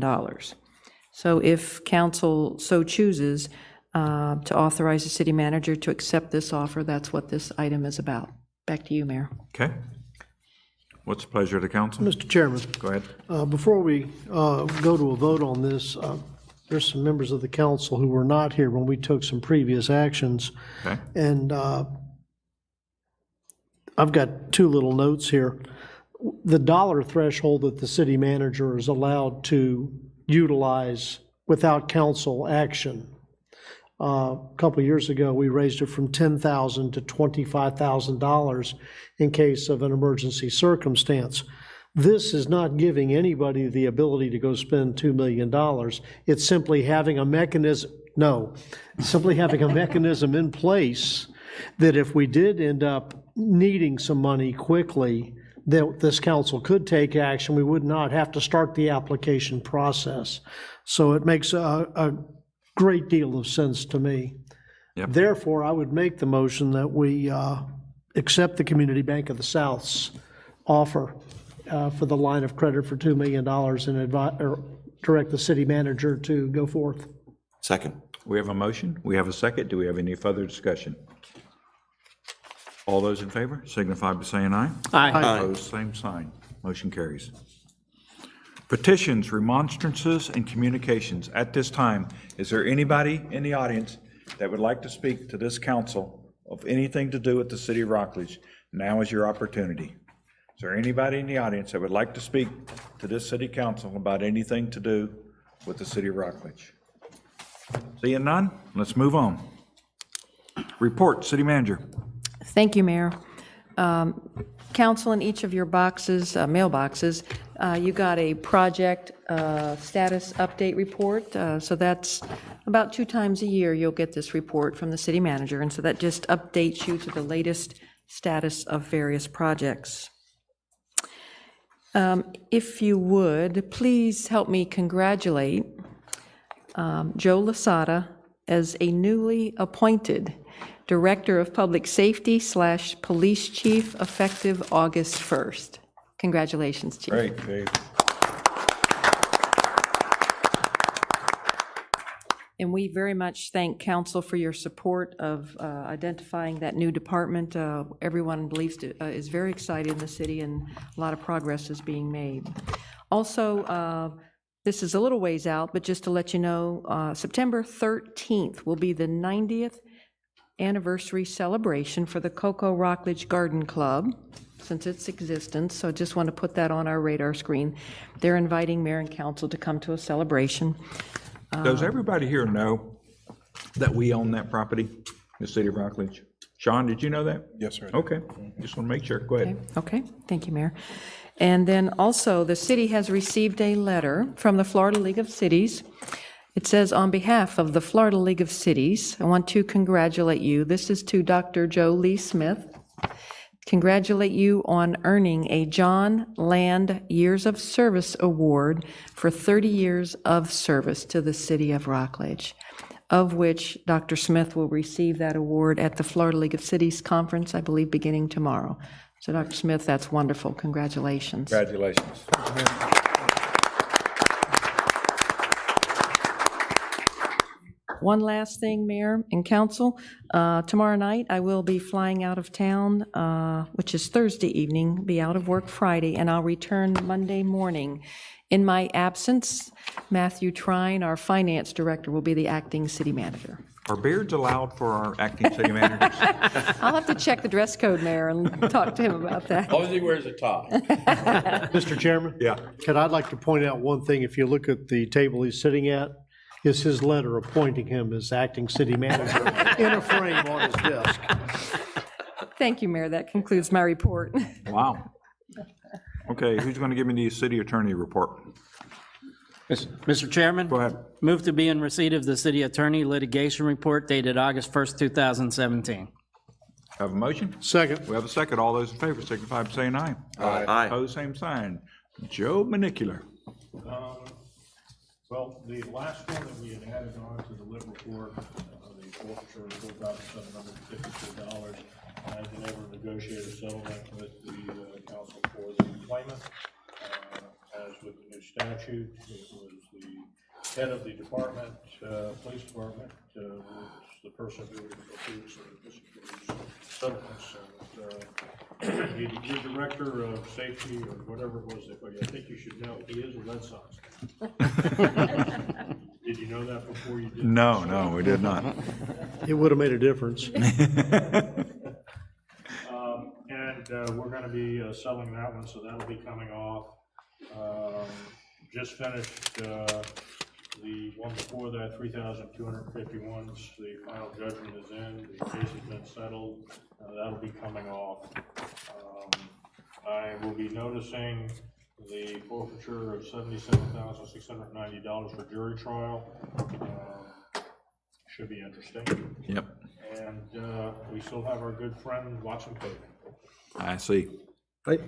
So if council so chooses to authorize the city manager to accept this offer, that's what this item is about. Back to you, Mayor. Okay. What's the pleasure of the council? Mr. Chairman. Go ahead. Before we go to a vote on this, there's some members of the council who were not here when we took some previous actions. Okay. And I've got two little notes here. The dollar threshold that the city manager is allowed to utilize without council action. A couple of years ago, we raised it from $10,000 to $25,000 in case of an emergency circumstance. This is not giving anybody the ability to go spend $2 million. It's simply having a mechanism, simply having a mechanism in place that if we did end up needing some money quickly, that this council could take action. We would not have to start the application process. So it makes a great deal of sense to me. Yep. Therefore, I would make the motion that we accept the Community Bank of the South's offer for the line of credit for $2 million and direct the city manager to go forth. Second. We have a motion. We have a second. Do we have any further discussion? All those in favor signify by saying aye. Aye. Opposed, same sign. Motion carries. Petitions, remonstrances, and communications. At this time, is there anybody in the audience that would like to speak to this council of anything to do with the city of Rockledge? Now is your opportunity. Is there anybody in the audience that would like to speak to this city council about anything to do with the city of Rockledge? Seeing none, let's move on. Report, city manager. Thank you, Mayor. Council, in each of your boxes, mailboxes, you got a project status update report. So that's about 2 times a year you'll get this report from the city manager. And so that just updates you to the latest status of various projects. If you would, please help me congratulate Joe Lasada as a newly appointed Director of Public Safety / Police Chief, effective August 1st. Congratulations, Chief. Great, Dave. And we very much thank council for your support of identifying that new department. Everyone believes is very excited in the city, and a lot of progress is being made. Also, this is a little ways out, but just to let you know, September 13th will be the 90th anniversary celebration for the Cocoa Rockledge Garden Club since its existence, so I just want to put that on our radar screen. They're inviting mayor and council to come to a celebration. Does everybody here know that we own that property, the city of Rockledge? Sean, did you know that? Yes, sir. Okay, just want to make sure. Go ahead. Okay, thank you, Mayor. And then also, the city has received a letter from the Florida League of Cities. It says, on behalf of the Florida League of Cities, I want to congratulate you. This is to Dr. Joe Lee Smith. Congratulate you on earning a John Land Years of Service Award for 30 years of service to the city of Rockledge, of which Dr. Smith will receive that award at the Florida League of Cities Conference, I believe, beginning tomorrow. So, Dr. Smith, that's wonderful. Congratulations. Congratulations. One last thing, Mayor and Council. Tomorrow night, I will be flying out of town, which is Thursday evening, be out of work Friday, and I'll return Monday morning. In my absence, Matthew Trine, our finance director, will be the acting city manager. Are beards allowed for our acting city managers? I'll have to check the dress code, Mayor, and talk to him about that. As long as he wears a tie. Mr. Chairman? Yeah. I'd like to point out one thing. If you look at the table he's sitting at, is his letter appointing him as acting city manager in a frame on his desk. Thank you, Mayor. That concludes my report. Wow. Okay, who's going to give me the city attorney report? Mr. Chairman? Go ahead. Move to be in receipt of the city attorney litigation report dated August 1st, 2017. Have a motion? Second. We have a second. All those in favor signify by saying aye. Aye. Opposed, same sign. Joe Manicular. Well, the last one that we had added on to the lit report, the forfeiture of $4,754, I've been able to negotiate a settlement with the council for the claimant. As with the new statute, it was the head of the department, police department, was the person who approves the settlements. And the director of safety or whatever it was, I think you should know, he is a Red Sox fan. Did you know that before you did? No, we did not. It would have made a difference. And we're going to be selling that one, so that'll be coming off. Just finished the one before that, 3,251s. The final judgment is in. The case has been settled. That'll be coming off. I will be noticing the forfeiture of $77,690 for jury trial. Should be interesting. Yep. And we still have our good friend Watson Paving. I see. I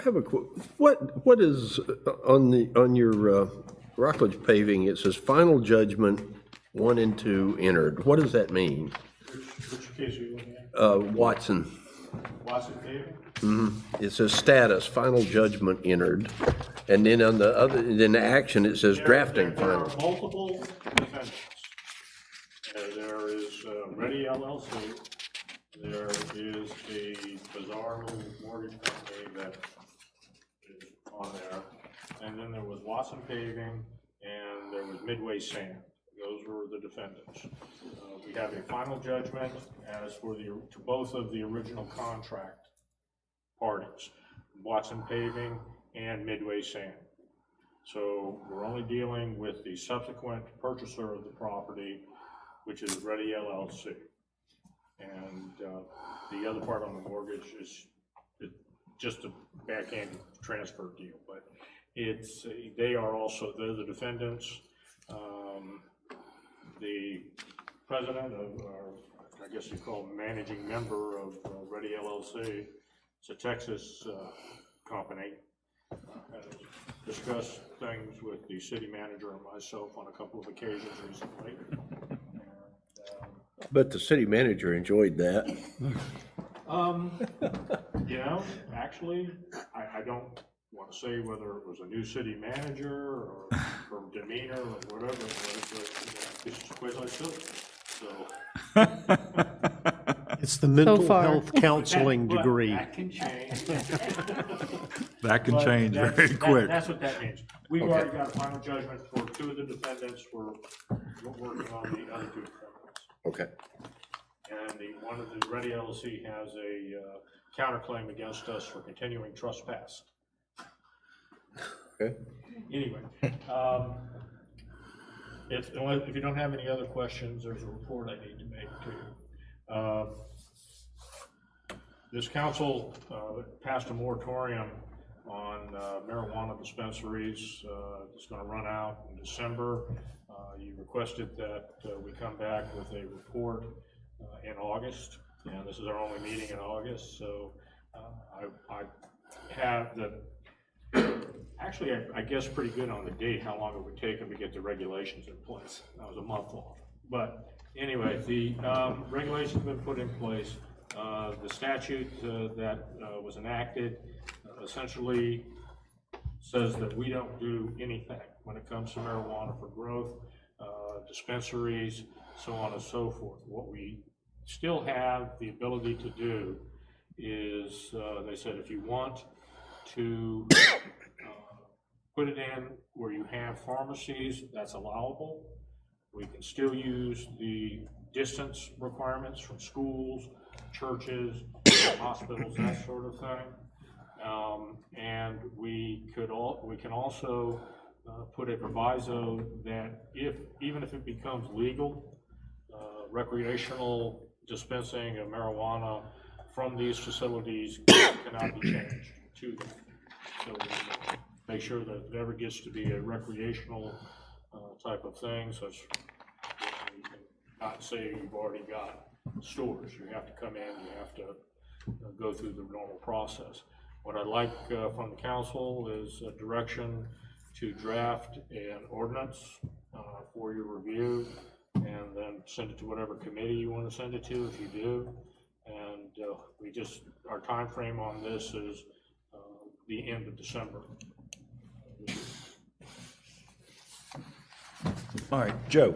have a what is on your Rockledge paving? It says final judgment 1 and 2 entered. What does that mean? Which case are you looking at? Watson. Watson Paving? It says status, final judgment entered, and then on the other, then the action, it says drafting There final. are multiple defendants. There is Ready LLC. There is a bizarre little mortgage company that is on there. And then there was Watson Paving, and there was Midway Sand. Those were the defendants. We have a final judgment as for to both of the original contract parties, Watson Paving and Midway Sand. So we're only dealing with the subsequent purchaser of the property, which is Ready LLC. And the other part on the mortgage is just a backhand transfer deal, but it's they're the defendants. The president of, or I guess you call him managing member of Ready LLC, it's a Texas company, has discussed things with the city manager and myself on a couple of occasions recently. But the city manager enjoyed that. You know, actually, I don't want to say whether it was a new city manager or from demeanor or whatever it was, but it's quasi-civil, so. It's the mental far. health counseling But degree. that can change. That can But change that's- very quick. That's what that means. We've already got a final judgment for 2 of the defendants. We're working on the other 2 defendants. Okay. And one of the Ready LLC has a counterclaim against us for continuing trespass. Okay. Anyway, if you don't have any other questions, there's a report I need to make to you. This council passed a moratorium on marijuana dispensaries. It's going to run out in December. You requested that we come back with a report in August, and this is our only meeting in August, so I have the, actually, I guess pretty good on the date, how long it would take them to get the regulations in place. That was a month off. But anyway, the regulations have been put in place. The statute that was enacted essentially says that we don't do anything when it comes to marijuana for growth, dispensaries, so on and so forth. What we still have the ability to do is, they said, if you want to put it in where you have pharmacies, that's allowable. We can still use the distance requirements from schools, churches, hospitals, that sort of thing. And we can also put a proviso that even if it becomes legal, recreational dispensing of marijuana from these facilities cannot be changed to them. So we make sure that if it ever gets to be a recreational type of thing, such you can not say you've already got stores. You have to come in, you have to go through the normal process. What I'd like from the council is a direction to draft an ordinance for your review, and then send it to whatever committee you want to send it to, if you do. And our time frame on this is the end of December. All right, Joe,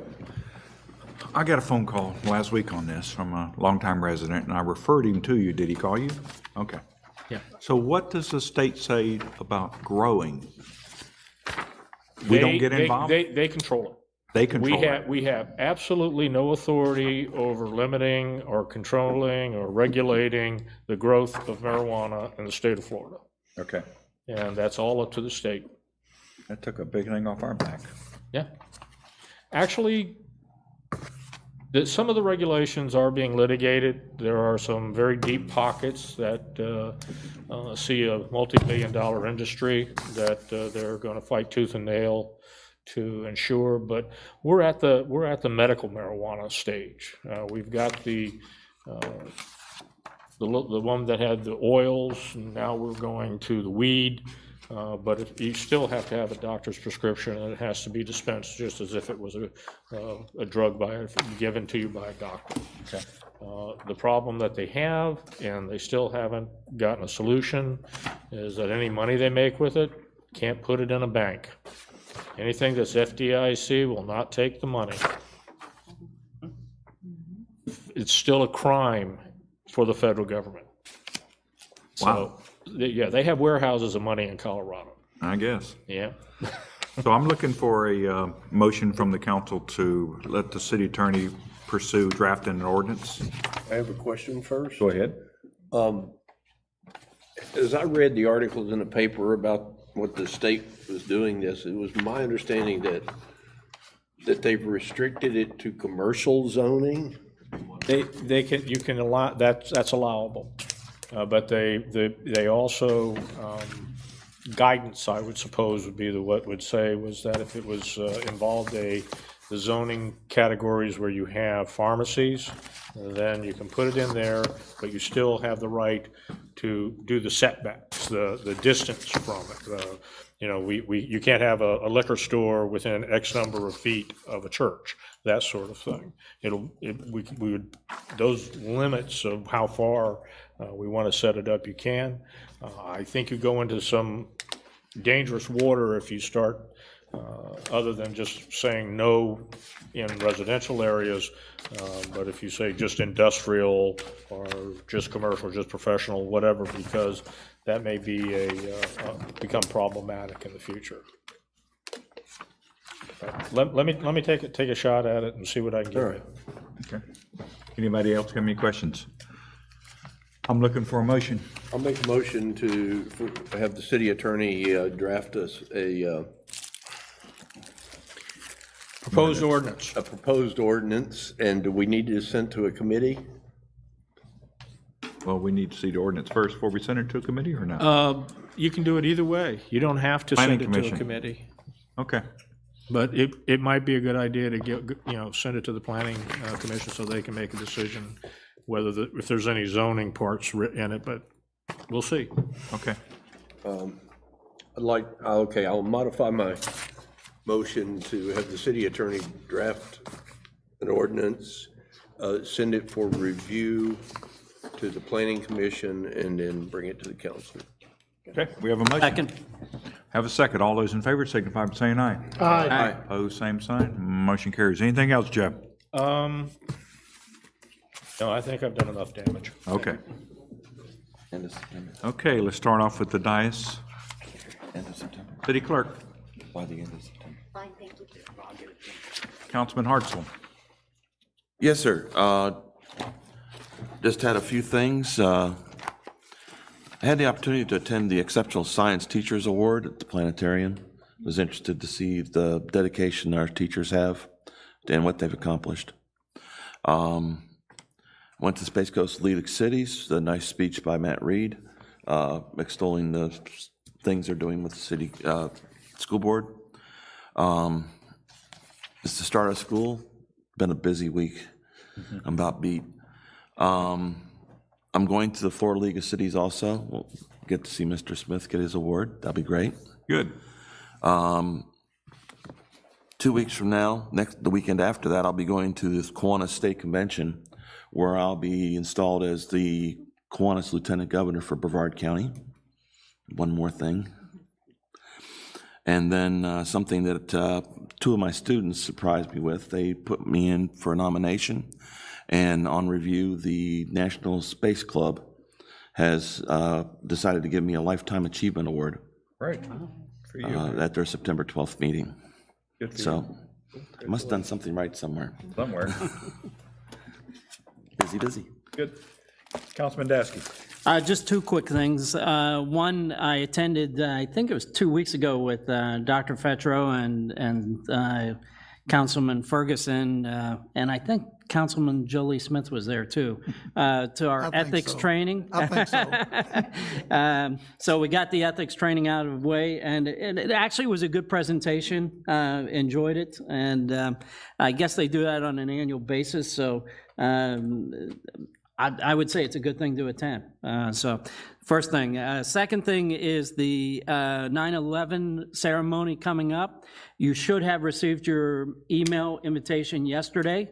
I got a phone call last week on this from a longtime resident, and I referred him to you. Did he call you? Okay. Yeah. So what does the state say about growing? We don't get involved? They control it. They control it. We have absolutely no authority over limiting or controlling or regulating the growth of marijuana in the state of Florida. Okay. And that's all up to the state. That took a big thing off our back. Yeah. Actually, some of the regulations are being litigated. There are some very deep pockets that see a multi-billion-dollar industry that they're going to fight tooth and nail to ensure. But we're at the medical marijuana stage. We've got the one that had the oils, and now we're going to the weed. But you still have to have a doctor's prescription, and it has to be dispensed just as if it was a drug given to you by a doctor. Okay. The problem that they have, and they still haven't gotten a solution, is that any money they make with it, can't put it in a bank. Anything that's FDIC will not take the money. It's still a crime for the federal government. Wow. So, yeah, they have warehouses of money in Colorado. I guess. Yeah. So I'm looking for a motion from the council to let the city attorney pursue drafting an ordinance. I have a question first. Go ahead. As I read the articles in the paper about what the state was doing this, it was my understanding that they've restricted it to commercial zoning. You can allow, that's allowable. But they also, guidance, I would suppose, would be what would say was that if it was involved the zoning categories where you have pharmacies, then you can put it in there, but you still have the right to do the setbacks, the distance from it. You can't have a liquor store within X number of feet of a church, that sort of thing. Those limits of how far we want to set it up, you can. I think you go into some dangerous water if you start other than just saying no in residential areas, but if you say just industrial or just commercial, just professional, whatever, because that may be become problematic in the future. Let me take a shot at it and see what I can get. Okay. Anybody else have any questions? I'm looking for a motion. I'll make a motion to have the city attorney draft us a proposed ordinance. A proposed ordinance, and do we need to send to a committee? Well, we need to see the ordinance first before we send it to a committee or not? You can do it either way. You don't have to Planning send it to a commission. committee. Okay. But it might be a good idea to get, send it to the planning commission so they can make a decision whether, if there's any zoning parts in it, but we'll see. Okay. I'll modify my motion to have the city attorney draft an ordinance, send it for review to the planning commission, and then bring it to the council. Okay, we have a motion. Second. Have a second. All those in favor signify by saying aye. Aye. Opposed, same sign. Motion carries. Anything else, Jeff? No, I think I've done enough damage. Okay. Okay, let's start off with the dais. End of September. City clerk, By the end of September. Fine, thank you. Councilman Hartzell. Yes, sir. Just had a few things. I had the opportunity to attend the Exceptional Science Teachers Award at the Planetarium. Was interested to see the dedication our teachers have and what they've accomplished. Went to Space Coast League Cities, a nice speech by Matt Reed, extolling the things they're doing with the city school board. It's the start of school. Been a busy week. I'm about beat. I'm going to the Florida League of Cities also. We'll get to see Mr. Smith get his award. That'll be great. Good. 2 weeks from now, the weekend after that, I'll be going to this Kiwanis State Convention, where I'll be installed as the Kiwanis Lieutenant Governor for Brevard County. One more thing. And then something that two of my students surprised me with. They put me in for a nomination, and on review, the National Space Club has decided to give me a Lifetime Achievement Award. Right. For you. At their September 12th meeting. Good for So, I must have done something right somewhere. Somewhere. Busy. Good. Councilman Dasky. Just two quick things. One, I attended, I think it was 2 weeks ago with Dr. Fetro and Councilman Ferguson, and I think Councilman Jolie Smith was there too, to our ethics training. I think so. So we got the ethics training out of the way, and it actually was a good presentation. Enjoyed it, and I guess they do that on an annual basis, so I would say it's a good thing to attend. So first thing. Second thing is the 9/11 ceremony coming up. You should have received your email invitation yesterday.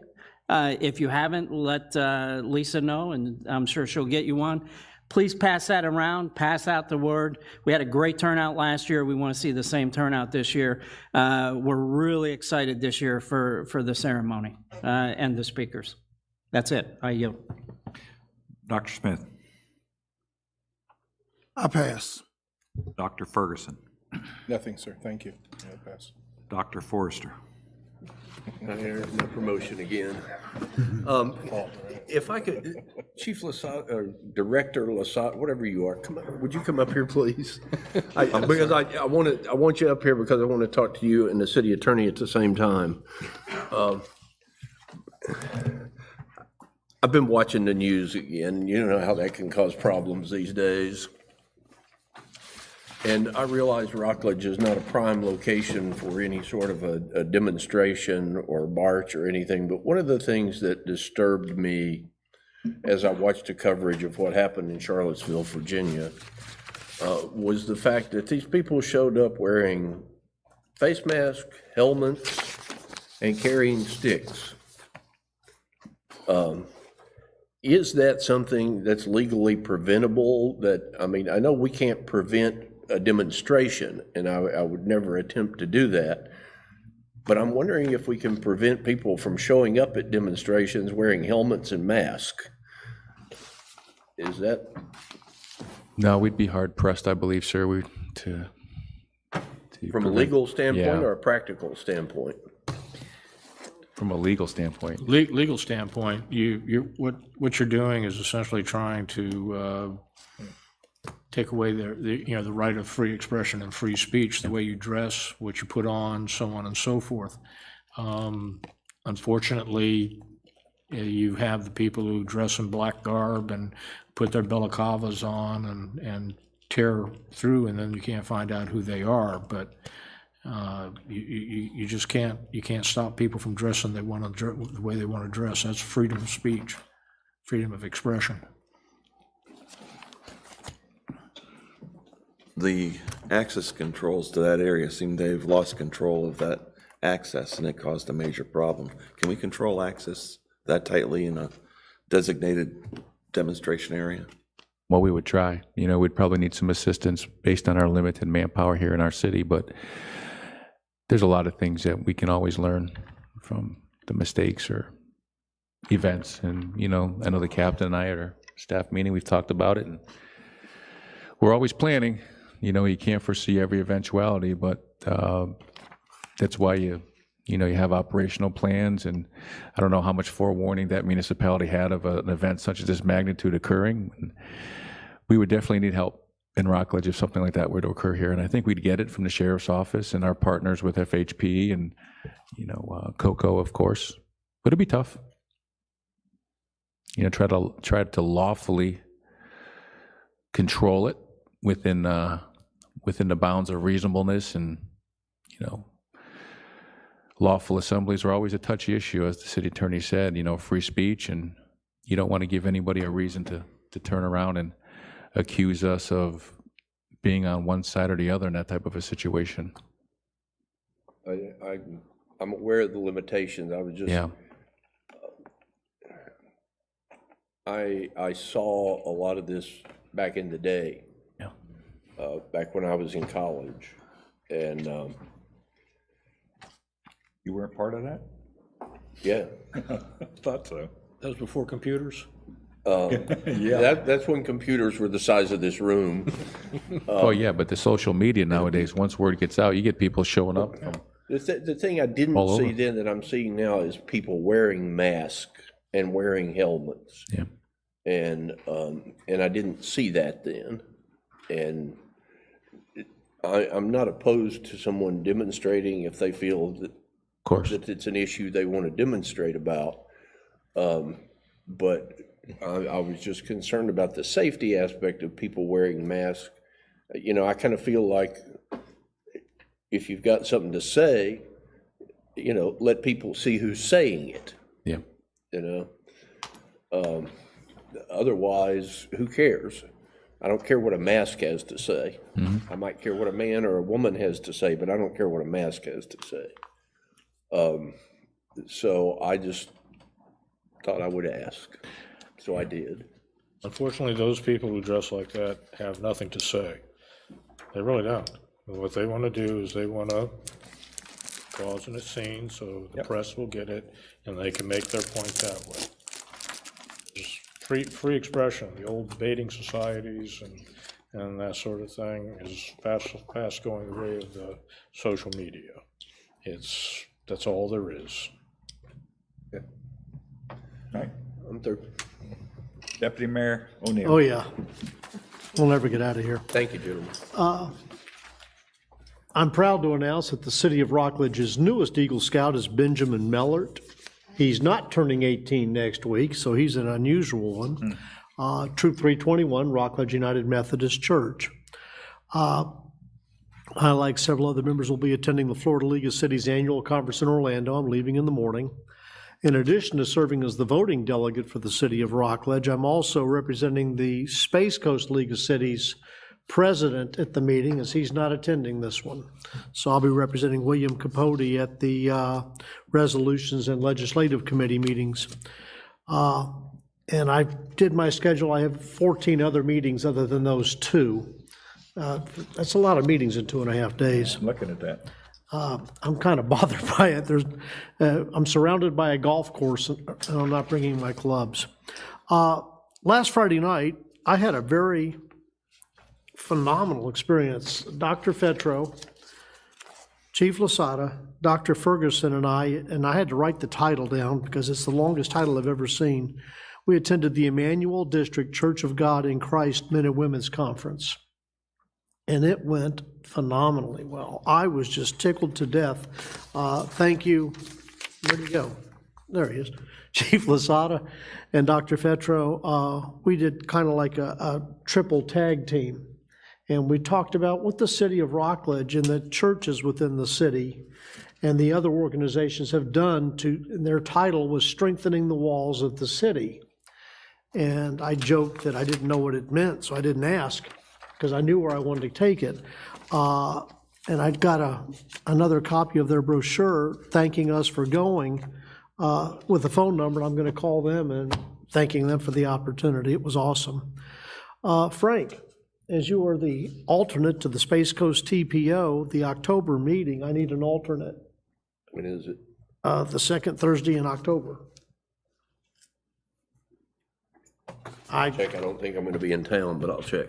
If you haven't, let Lisa know, and I'm sure she'll get you one. Please pass that around, pass out the word. We had a great turnout last year. We want to see the same turnout this year. We're really excited this year for the ceremony and the speakers. That's it. I yield. Dr. Smith. I pass. Dr. Ferguson. Nothing, sir. Thank you. Yeah, pass. Dr. Forrester. There's my promotion again. If I could, Chief Lasat, or Director Lasat, whatever you are, would you come up here, please? Because I want you up here because I want to talk to you and the city attorney at the same time. I've been watching the news again. You know how that can cause problems these days. And I realize Rockledge is not a prime location for any sort of a demonstration or march or anything, but one of the things that disturbed me as I watched the coverage of what happened in Charlottesville, Virginia, was the fact that these people showed up wearing face masks, helmets, and carrying sticks. Is that something that's legally preventable? That, I mean, I know we can't prevent a demonstration, and I would never attempt to do that. But I'm wondering if we can prevent people from showing up at demonstrations wearing helmets and masks. Is that? No, we'd be hard pressed, I believe, sir, From a legal standpoint Yeah. or a practical standpoint? From a legal standpoint. Legal standpoint, what you're doing is essentially trying to take away the right of free expression and free speech, the way you dress, what you put on, so on and so forth. Unfortunately, you have the people who dress in black garb and put their balaclavas on and tear through, and then you can't find out who they are. But you just can't stop people from dressing the way they want to dress. That's freedom of speech, freedom of expression. The access controls to that area seem they've lost control of that access, and it caused a major problem. Can we control access that tightly in a designated demonstration area? Well, we would try. We'd probably need some assistance based on our limited manpower here in our city, but there's a lot of things that we can always learn from the mistakes or events. And, I know the captain and I at our staff meeting, we've talked about it, and we're always planning. You can't foresee every eventuality, but that's why you have operational plans. And I don't know how much forewarning that municipality had of an event such as this magnitude occurring. And we would definitely need help in Rockledge if something like that were to occur here. And I think we'd get it from the sheriff's office and our partners with FHP and, COCO, of course. But it'd be tough. Try to lawfully control it within the bounds of reasonableness. And, lawful assemblies are always a touchy issue, as the city attorney said, free speech, and you don't want to give anybody a reason to turn around and accuse us of being on one side or the other in that type of a situation. I'm aware of the limitations. I was just, yeah. I saw a lot of this back in the day. Yeah. Back when I was in college, and you weren't part of that? Yeah. Thought so. That was before computers? Yeah. That's when computers were the size of this room. Oh, yeah, but the social media nowadays, once word gets out, you get people showing up from The thing I didn't all see over. then that I'm seeing now is people wearing masks and wearing helmets. Yeah. And I didn't see that then. And I'm not opposed to someone demonstrating if they feel that, of course, that it's an issue they want to demonstrate about. But I was just concerned about the safety aspect of people wearing masks. I kind of feel like if you've got something to say, let people see who's saying it. Yeah. Otherwise, who cares? I don't care what a mask has to say. Mm-hmm. I might care what a man or a woman has to say, but I don't care what a mask has to say. So I just thought I would ask. So I did. Unfortunately, those people who dress like that have nothing to say. They really don't. What they want to do is they want to cause a scene so the press will get it and they can make their point that way. Just free expression, the old debating societies and that sort of thing is fast going the way of the social media. That's all there is. Yeah. All right. I'm through. Deputy Mayor O'Neill. Oh, yeah. We'll never get out of here. Thank you, gentlemen. I'm proud to announce that the city of Rockledge's newest Eagle Scout is Benjamin Mellert. He's not turning 18 next week, so he's an unusual one. Troop 321, Rockledge United Methodist Church. I, like several other members, will be attending the Florida League of Cities annual conference in Orlando. I'm leaving in the morning. In addition to serving as the voting delegate for the city of Rockledge, I'm also representing the Space Coast League of Cities president at the meeting, as he's not attending this one. So I'll be representing William Capote at the Resolutions and Legislative Committee meetings. And I did my schedule. I have 14 other meetings other than those two. That's a lot of meetings in 2.5 days. I'm looking at that. I'm kind of bothered by it. I'm surrounded by a golf course, and I'm not bringing my clubs. Last Friday night, I had a very phenomenal experience. Dr. Fetro, Chief Lasada, Dr. Ferguson, and I had to write the title down because it's the longest title I've ever seen. We attended the Emmanuel District Church of God in Christ Men and Women's Conference, and it went phenomenally well. I was just tickled to death. Thank you. Where'd he go? There he is. Chief Lasada and Dr. Fetro. We did kind of like a triple tag team. And we talked about what the city of Rockledge and the churches within the city and the other organizations have done and their title was Strengthening the Walls of the City. And I joked that I didn't know what it meant, so I didn't ask because I knew where I wanted to take it. And I'd got another copy of their brochure thanking us for going with a phone number. I'm going to call them and thanking them for the opportunity. It was awesome. Frank, as you are the alternate to the Space Coast TPO, the October meeting, I need an alternate. When is it? The second Thursday in October. I don't think I'm going to be in town, but I'll check.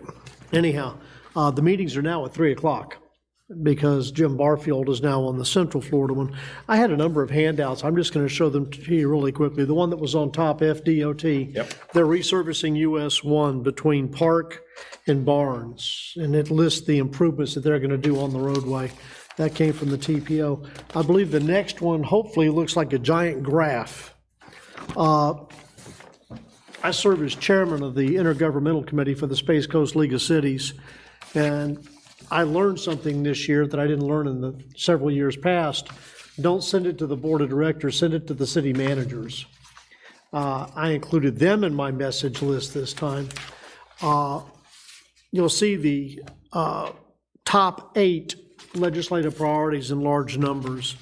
Anyhow, the meetings are now at 3 o'clock because Jim Barfield is now on the Central Florida one. I had a number of handouts. I'm just going to show them to you really quickly. The one that was on top, FDOT. Yep. They're resurfacing US 1 between Park and Barnes, and it lists the improvements that they're going to do on the roadway. That came from the TPO. I believe the next one hopefully looks like a giant graph. I serve as chairman of the Intergovernmental Committee for the Space Coast League of Cities, and I learned something this year that I didn't learn in the several years past. Don't send it to the board of directors, send it to the city managers. I included them in my message list this time. You'll see the top 8 legislative priorities in large numbers.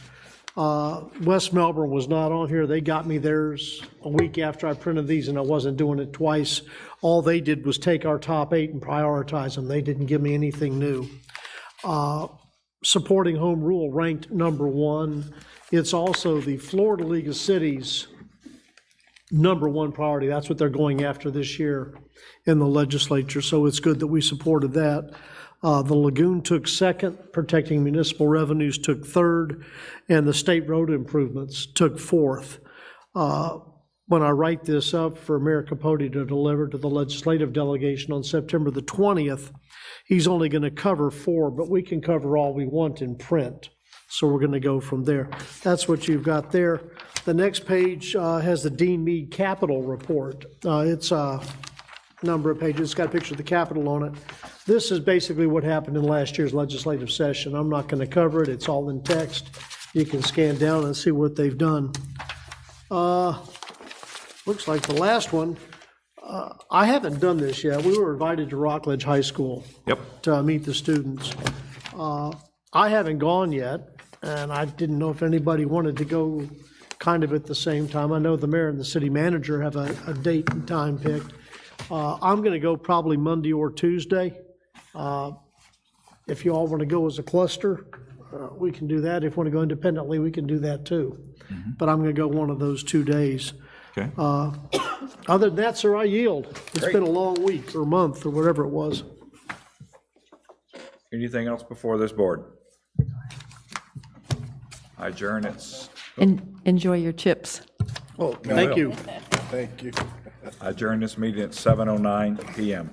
West Melbourne was not on here. They got me theirs a week after I printed these, and I wasn't doing it twice. All they did was take our top 8 and prioritize them. They didn't give me anything new. Supporting home rule ranked number 1. It's also the Florida League of Cities number 1 priority. That's what they're going after this year in the legislature, so it's good that we supported that. The Lagoon took 2nd, protecting municipal revenues took 3rd, and the state road improvements took 4th. When I write this up for Mayor Capote to deliver to the legislative delegation on September the 20th, he's only going to cover 4, but we can cover all we want in print. So we're going to go from there. That's what you've got there. The next page has the Dean Meade Capital Report. It's a number of pages. It's got a picture of the Capitol on it. This is basically what happened in last year's legislative session. I'm not going to cover it. It's all in text. You can scan down and see what they've done. Looks like the last one. I haven't done this yet. We were invited to Rockledge High School to meet the students. I haven't gone yet, and I didn't know if anybody wanted to go kind of at the same time. I know the mayor and the city manager have a date and time picked. I'm going to go probably Monday or Tuesday. If you all want to go as a cluster, we can do that. If you want to go independently, we can do that too. But I'm going to go one of those 2 days. Okay. Other than that, sir, I yield. It's Great. been a long week or month or whatever it was. Anything else before this board? I adjourn. Enjoy your chips. Oh, thank you. Thank you. I adjourn this meeting at 7:09 PM.